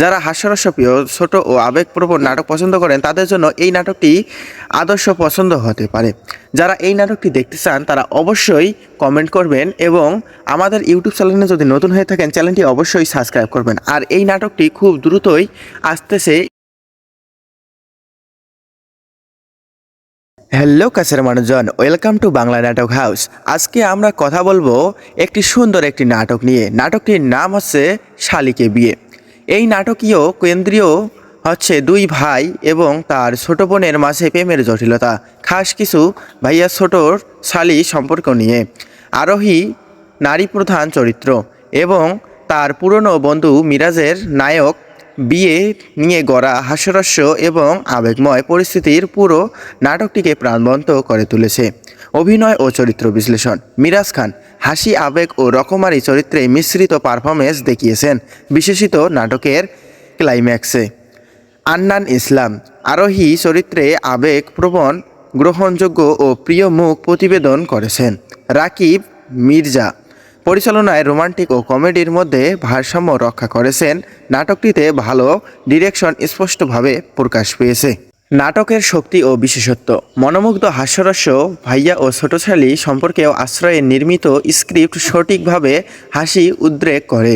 যারা হাস্যরসপ্রিয়, ছোট ও আবেগপ্রবণ নাটক পছন্দ করেন তাদের জন্য এই নাটকটি আদর্শ পছন্দ হতে পারে। যারা এই নাটকটি দেখতে চান তারা অবশ্যই কমেন্ট করবেন এবং আমাদের ইউটিউব চ্যানেলে যদি নতুন হয়ে থাকেন চ্যানেলটি অবশ্যই সাবস্ক্রাইব করবেন। আর এই নাটকটি খুব দ্রুতই আসতেছে। হ্যালো কাছের মানুষজন, ওয়েলকাম টু বাংলা নাটক হাউস। আজকে আমরা কথা বলবো একটি সুন্দর একটি নাটক নিয়ে। নাটকটির নাম হচ্ছে শালিকে বিয়ে। এই নাটকীয় কেন্দ্রীয় হচ্ছে দুই ভাই এবং তার ছোট বোনের মাঝে প্রেমের জটিলতা, খাস কিছু ভাইয়া ছোটর শালি সম্পর্ক নিয়ে। আরোহী নারী প্রধান চরিত্র এবং তার পুরনো বন্ধু মিরাজের নায়ক বিয়ে নিয়ে গড়া হাস্যরস্য এবং আবেগময় পরিস্থিতির পুরো নাটকটিকে প্রাণবন্ত করে তুলেছে। অভিনয় ও চরিত্র বিশ্লেষণ। মিরাজ খান হাসি, আবেগ ও রকমারি চরিত্রে মিশ্রিত পারফরমেন্স দেখিয়েছেন বিশেষিত নাটকের ক্লাইম্যাক্সে। আন্নান ইসলাম আরোহী চরিত্রে আবেগপ্রবণ, গ্রহণযোগ্য ও প্রিয় মুখ প্রতিবেদন করেছেন। রাকিব মির্জা পরিচালনায় রোমান্টিক ও কমেডির মধ্যে ভারসাম্য রক্ষা করেছেন। নাটকটিতে ভালো ডিরেকশন স্পষ্টভাবে প্রকাশ পেয়েছে। নাটকের শক্তি ও বিশেষত্ব। মনোমুগ্ধ হাস্যরস্য ভাইয়া ও ছোটশালী সম্পর্কেও আশ্রয়ে নির্মিত স্ক্রিপ্ট সঠিকভাবে হাসি উদ্রেক করে।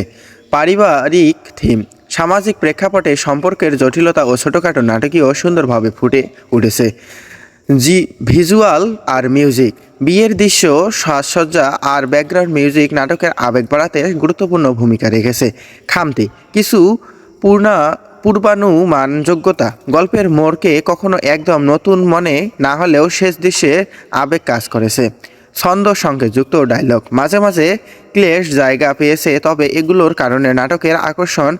পারিবারিক থিম, সামাজিক প্রেক্ষাপটে সম্পর্কের জটিলতা ও ছোটোখাটো নাটকীয় সুন্দরভাবে ফুটে উঠেছে। ভিজুয়াল আর মিউজিক। বিয়ের দৃশ্য, সাজসজ্জা আর ব্যাকগ্রাউন্ড মিউজিক নাটকের আবেগ বাড়াতে গুরুত্বপূর্ণ ভূমিকা রেখেছে। খামতি কিছু পূর্বানুমানযোগ্যতা। গল্পের মোড়কে কখনো একদম নতুন মনে না হলেও শেষ দৃশ্যে আবেগ কাজ করেছে। ছন্দ সঙ্গে যুক্ত ডায়লগ মাঝে মাঝে ক্লেশ জায়গা পেয়েছে, তবে এগুলোর কারণে নাটকের আকর্ষণ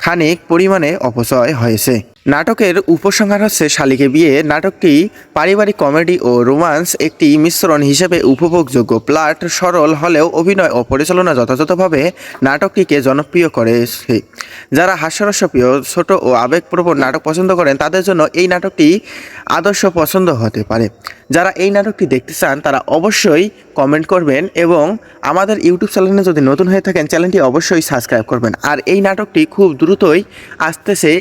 খানিক পরিমাণে অপচয় হয়েছে। নাটকের উপসংহার হচ্ছে শালিকে বিয়ে। নাটকটি পারিবারিক কমেডি ও রোমান্স একটি মিশ্রণ হিসেবে উপভোগযোগ্য। প্লট সরল হলেও অভিনয় ও পরিচালনা যথাযথভাবে নাটকটিকে জনপ্রিয় করেছে। যারা হাস্যরসপ্রিয়, ছোট ও আবেগপ্রবণ নাটক পছন্দ করেন তাদের জন্য এই নাটকটি আদর্শ পছন্দ হতে পারে। যারা এই নাটকটি দেখতে চান তারা অবশ্যই কমেন্ট করবেন এবং আমাদের ইউটিউব চ্যানেলে যদি নতুন হয়ে থাকেন চ্যানেলটি অবশ্যই সাবস্ক্রাইব করবেন। আর এই নাটকটি খুব দ্রুতই আসতেছে।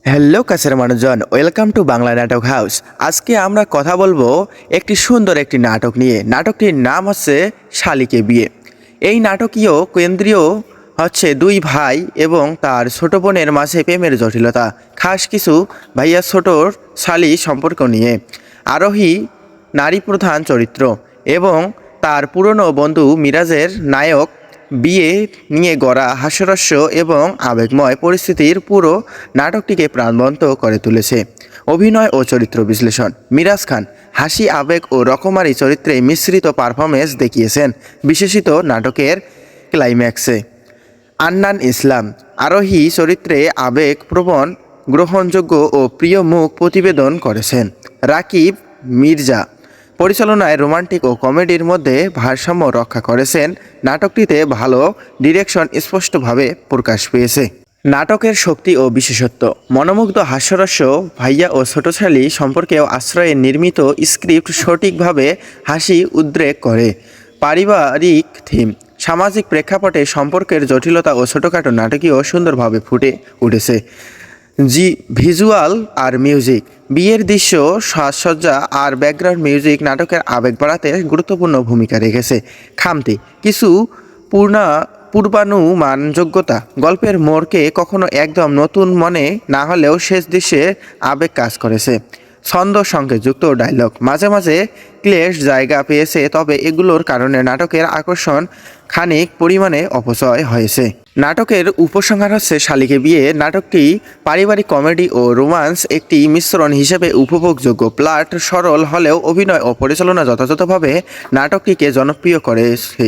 হ্যালো কাছের মানুষজন, ওয়েলকাম টু বাংলা নাটক হাউস। আজকে আমরা কথা বলবো একটি সুন্দর একটি নাটক নিয়ে। নাটকটির নাম হচ্ছে শালিকে বিয়ে। এই নাটকীয় কেন্দ্রীয় হচ্ছে দুই ভাই এবং তার ছোট বোনের মাঝে প্রেমের জটিলতা, খাস কিছু ভাইয়া ছোটর শালি সম্পর্ক নিয়ে। আরোহী নারী প্রধান চরিত্র এবং তার পুরনো বন্ধু মিরাজের নায়ক বিয়ে নিয়ে গড়া হাস্যরস্য এবং আবেগময় পরিস্থিতির পুরো নাটকটিকে প্রাণবন্ত করে তুলেছে। অভিনয় ও চরিত্র বিশ্লেষণ। মিরাজ খান হাসি, আবেগ ও রকমারি চরিত্রে মিশ্রিত পারফরমেন্স দেখিয়েছেন বিশেষিত নাটকের ক্লাইম্যাক্সে। আন্নান ইসলাম আরোহী চরিত্রে আবেগপ্রবণ, গ্রহণযোগ্য ও প্রিয় মুখ প্রতিবেদন করেছেন। রাকিব মির্জা পরিচালনায় রোমান্টিক ও কমেডির মধ্যে ভারসাম্য রক্ষা করেছেন। নাটকটিতে ভালো ডিরেকশন স্পষ্টভাবে প্রকাশ পেয়েছে। নাটকের শক্তি ও বিশেষত্ব। মনোমুগ্ধ হাস্যরস্য ভাইয়া ও ছোটশালী সম্পর্কেও আশ্রয়ে নির্মিত স্ক্রিপ্ট সঠিকভাবে হাসি উদ্রেক করে। পারিবারিক থিম, সামাজিক প্রেক্ষাপটে সম্পর্কের জটিলতা ও ছোটোখাটো নাটকীয় সুন্দরভাবে ফুটে উঠেছে। ভিজুয়াল আর মিউজিক। বিয়ের দৃশ্য, সাজসজ্জা আর ব্যাকগ্রাউন্ড মিউজিক নাটকের আবেগ বাড়াতে গুরুত্বপূর্ণ ভূমিকা রেখেছে। খামতি কিছু পূর্বানুমানযোগ্যতা। গল্পের মোড়কে কখনো একদম নতুন মনে না হলেও শেষ দৃশ্যে আবেগ কাজ করেছে। ছন্দ সংকেতযুক্ত ডায়লগ মাঝে মাঝে ক্লেশ জায়গা পেয়েছে, তবে এগুলোর কারণে নাটকের আকর্ষণ খানিক পরিমাণে অপচয় হয়েছে। নাটকের উপসংহার হচ্ছে শালিকে বিয়ে। নাটকটি পারিবারিক কমেডি ও রোমান্স একটি মিশ্রণ হিসেবে উপভোগযোগ্য। প্লট সরল হলেও অভিনয় ও পরিচালনা যথাযথভাবে নাটকটিকে জনপ্রিয় করেছে।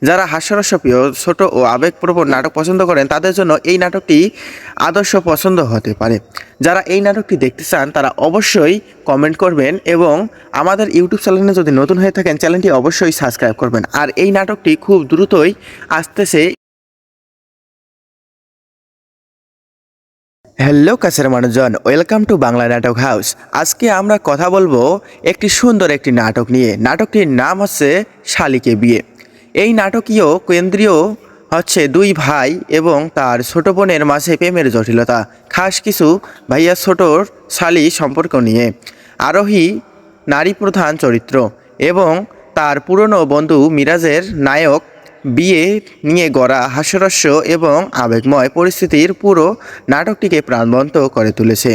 যারা হাস্যরসপ্রিয়, ছোট ও আবেগপ্রবণ নাটক পছন্দ করেন তাদের জন্য এই নাটকটি আদর্শ পছন্দ হতে পারে। যারা এই নাটকটি দেখতে চান তারা অবশ্যই কমেন্ট করবেন এবং আমাদের ইউটিউব চ্যানেলে যদি নতুন হয়ে থাকেন চ্যানেলটি অবশ্যই সাবস্ক্রাইব করবেন। আর এই নাটকটি খুব দ্রুতই আসতেছে। হ্যালো কাছের মানুষজন, ওয়েলকাম টু বাংলা নাটক হাউস। আজকে আমরা কথা বলবো একটি সুন্দর একটি নাটক নিয়ে। নাটকটির নাম হচ্ছে শালিকে বিয়ে। এই নাটকীয় কেন্দ্রীয় হচ্ছে দুই ভাই এবং তার ছোট বোনের মাঝে প্রেমের জটিলতা, খাস কিছু ভাইয়া ছোটর শালি সম্পর্ক নিয়ে। আরোহী নারী প্রধান চরিত্র এবং তার পুরনো বন্ধু মিরাজের নায়ক বিয়ে নিয়ে গড়া হাস্যরস্য এবং আবেগময় পরিস্থিতির পুরো নাটকটিকে প্রাণবন্ত করে তুলেছে।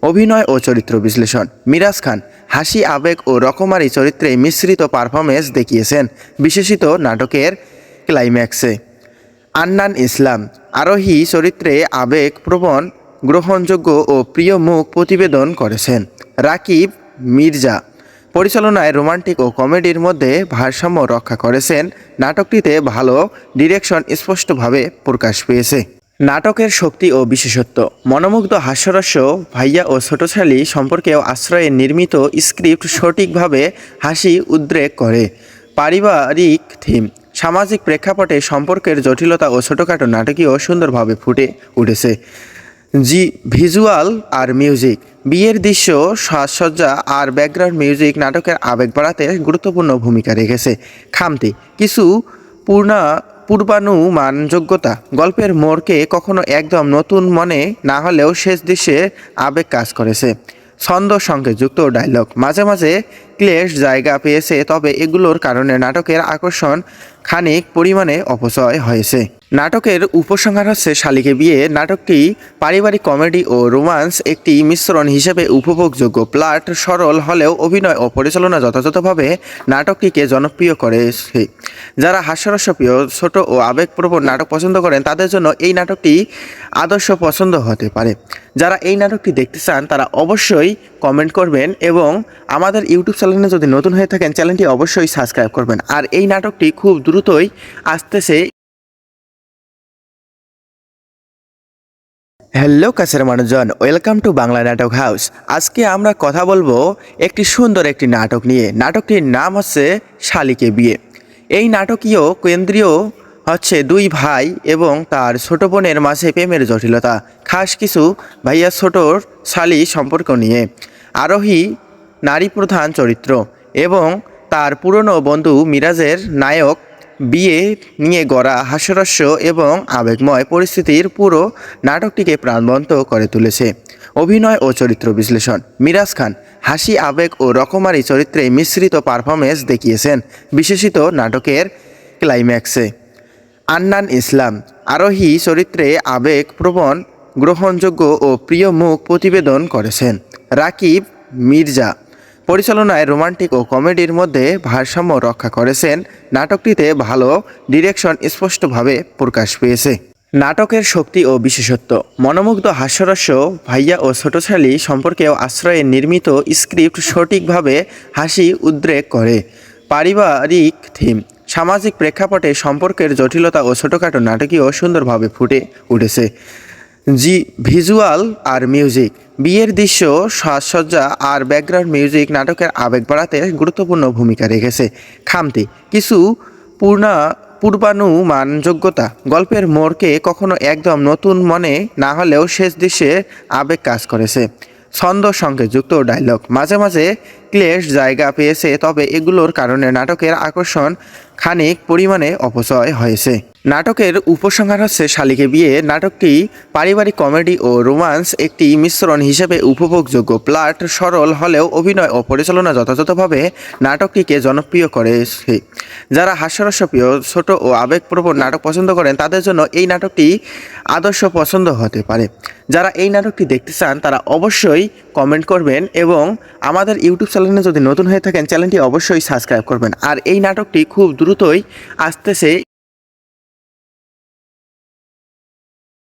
অভিনয় ও চরিত্র বিশ্লেষণ। মিরাজ খান হাসি, আবেগ ও রকমারি চরিত্রে মিশ্রিত পারফরমেন্স দেখিয়েছেন বিশেষিত নাটকের ক্লাইম্যাক্সে। আন্নান ইসলাম আরোহী চরিত্রে আবেগপ্রবণ, গ্রহণযোগ্য ও প্রিয় মুখ প্রতিবেদন করেছেন। রাকিব মির্জা পরিচালনায় রোমান্টিক ও কমেডির মধ্যে ভারসাম্য রক্ষা করেছেন। নাটকটিতে ভালো ডিরেকশন স্পষ্টভাবে প্রকাশ পেয়েছে। নাটকের শক্তি ও বিশেষত্ব। মনোমুগ্ধ হাস্যরস্য ভাইয়া ও ছোটশালী সম্পর্কেও আশ্রয়ে নির্মিত স্ক্রিপ্ট সঠিকভাবে হাসি উদ্রেক করে। পারিবারিক থিম, সামাজিক প্রেক্ষাপটে সম্পর্কের জটিলতা ও ছোটোখাটো নাটকীয় সুন্দরভাবে ফুটে উঠেছে। ভিজুয়াল আর মিউজিক। বিয়ের দৃশ্য, সাজসজ্জা আর ব্যাকগ্রাউন্ড মিউজিক নাটকের আবেগ বাড়াতে গুরুত্বপূর্ণ ভূমিকা রেখেছে। খামতি কিছু পূর্বানুমানযোগ্যতা। গল্পের মোড়কে কখনো একদম নতুন মনে না হলেও শেষ দৃশ্যে আবেগ কাজ করেছে। ছন্দ সংকেতযুক্ত ডায়লগ মাঝে মাঝে ক্লেশ জায়গা পেয়েছে, তবে এগুলোর কারণে নাটকের আকর্ষণ খানিক পরিমাণে অপচয় হয়েছে। নাটকের উপসংহার হচ্ছে শালিকে বিয়ে। নাটকটি পারিবারিক কমেডি ও রোমান্স একটি মিশ্রণ হিসেবে উপভোগযোগ্য। প্লট সরল হলেও অভিনয় ও পরিচালনা যথাযথভাবে নাটকটিকে জনপ্রিয় করেছে। যারা হাস্যরসপ্রিয়, ছোট ও আবেগপ্রবণ নাটক পছন্দ করেন তাদের জন্য এই নাটকটি আদর্শ পছন্দ হতে পারে। যারা এই নাটকটি দেখতে চান তারা অবশ্যই কমেন্ট করবেন এবং আমাদের ইউটিউব চ্যানেলে যদি নতুন হয়ে থাকেন চ্যানেলটি অবশ্যই সাবস্ক্রাইব করবেন। আর এই নাটকটি খুব দ্রুতই আসতেছে। হ্যালো কাছের মানুষজন, ওয়েলকাম টু বাংলা নাটক হাউস। আজকে আমরা কথা বলবো একটি সুন্দর একটি নাটক নিয়ে। নাটকটির নাম হচ্ছে শালিকে বিয়ে। এই নাটকীয় কেন্দ্রীয় হচ্ছে দুই ভাই এবং তার ছোট বোনের মাঝে প্রেমের জটিলতা, খাস কিছু ভাইয়া ছোটর শালি সম্পর্ক নিয়ে। আরোহী নারী প্রধান চরিত্র এবং তার পুরনো বন্ধু মিরাজের নায়ক বিয়ে নিয়ে গড়া হাস্যরস্য এবং আবেগময় পরিস্থিতির পুরো নাটকটিকে প্রাণবন্ত করে তুলেছে। অভিনয় ও চরিত্র বিশ্লেষণ। মিরাজ খান হাসি, আবেগ ও রকমারি চরিত্রে মিশ্রিত পারফরমেন্স দেখিয়েছেন বিশেষিত নাটকের ক্লাইম্যাক্সে। আন্নান ইসলাম আরোহী চরিত্রে আবেগপ্রবণ, গ্রহণযোগ্য ও প্রিয় মুখ প্রতিবেদন করেছেন। রাকিব মির্জা পরিচালনায় রোমান্টিক ও কমেডির মধ্যে ভারসাম্য রক্ষা করেছেন। নাটকটিতে ভালো ডিরেকশন স্পষ্টভাবে প্রকাশ পেয়েছে। নাটকের শক্তি ও বিশেষত্ব। মনোমুগ্ধ হাস্যরস্য, ভাইয়া ও ছোটশালী সম্পর্কেও আশ্রয়ে নির্মিত স্ক্রিপ্ট সঠিকভাবে হাসি উদ্রেক করে। পারিবারিক থিম, সামাজিক প্রেক্ষাপটে সম্পর্কের জটিলতা ও ছোটোখাটো নাটকীয় সুন্দরভাবে ফুটে উঠেছে। ভিজুয়াল আর মিউজিক। বিয়ের দৃশ্য, সাজসজ্জা আর ব্যাকগ্রাউন্ড মিউজিক নাটকের আবেগ বাড়াতে গুরুত্বপূর্ণ ভূমিকা রেখেছে। খামতি কিছু পূর্বানুমানযোগ্যতা, গল্পের মোড়কে কখনো একদম নতুন মনে না হলেও শেষ দৃশ্যে আবেগ কাজ করেছে। ছন্দ সঙ্গে যুক্ত ডায়লগ মাঝে মাঝে ক্লেশ জায়গা পেয়েছে, তবে এগুলোর কারণে নাটকের আকর্ষণ খানিক পরিমাণে অপচয় হয়েছে। নাটকের উপসংহার হচ্ছে শালিকে বিয়ে। নাটকটি পারিবারিক কমেডি ও রোমান্স একটি মিশ্রণ হিসেবে উপভোগযোগ্য। প্লট সরল হলেও অভিনয় ও পরিচালনা যথাযথভাবে নাটকটিকে জনপ্রিয় করেছে। যারা হাস্যরসপ্রিয়, ছোট ও আবেগপ্রবণ নাটক পছন্দ করেন তাদের জন্য এই নাটকটি আদর্শ পছন্দ হতে পারে। যারা এই নাটকটি দেখতে চান তারা অবশ্যই কমেন্ট করবেন এবং আমাদের ইউটিউব চ্যানেলে যদি নতুন হয়ে থাকেন চ্যানেলটি অবশ্যই সাবস্ক্রাইব করবেন। আর এই নাটকটি খুব দ্রুতই আসতেছে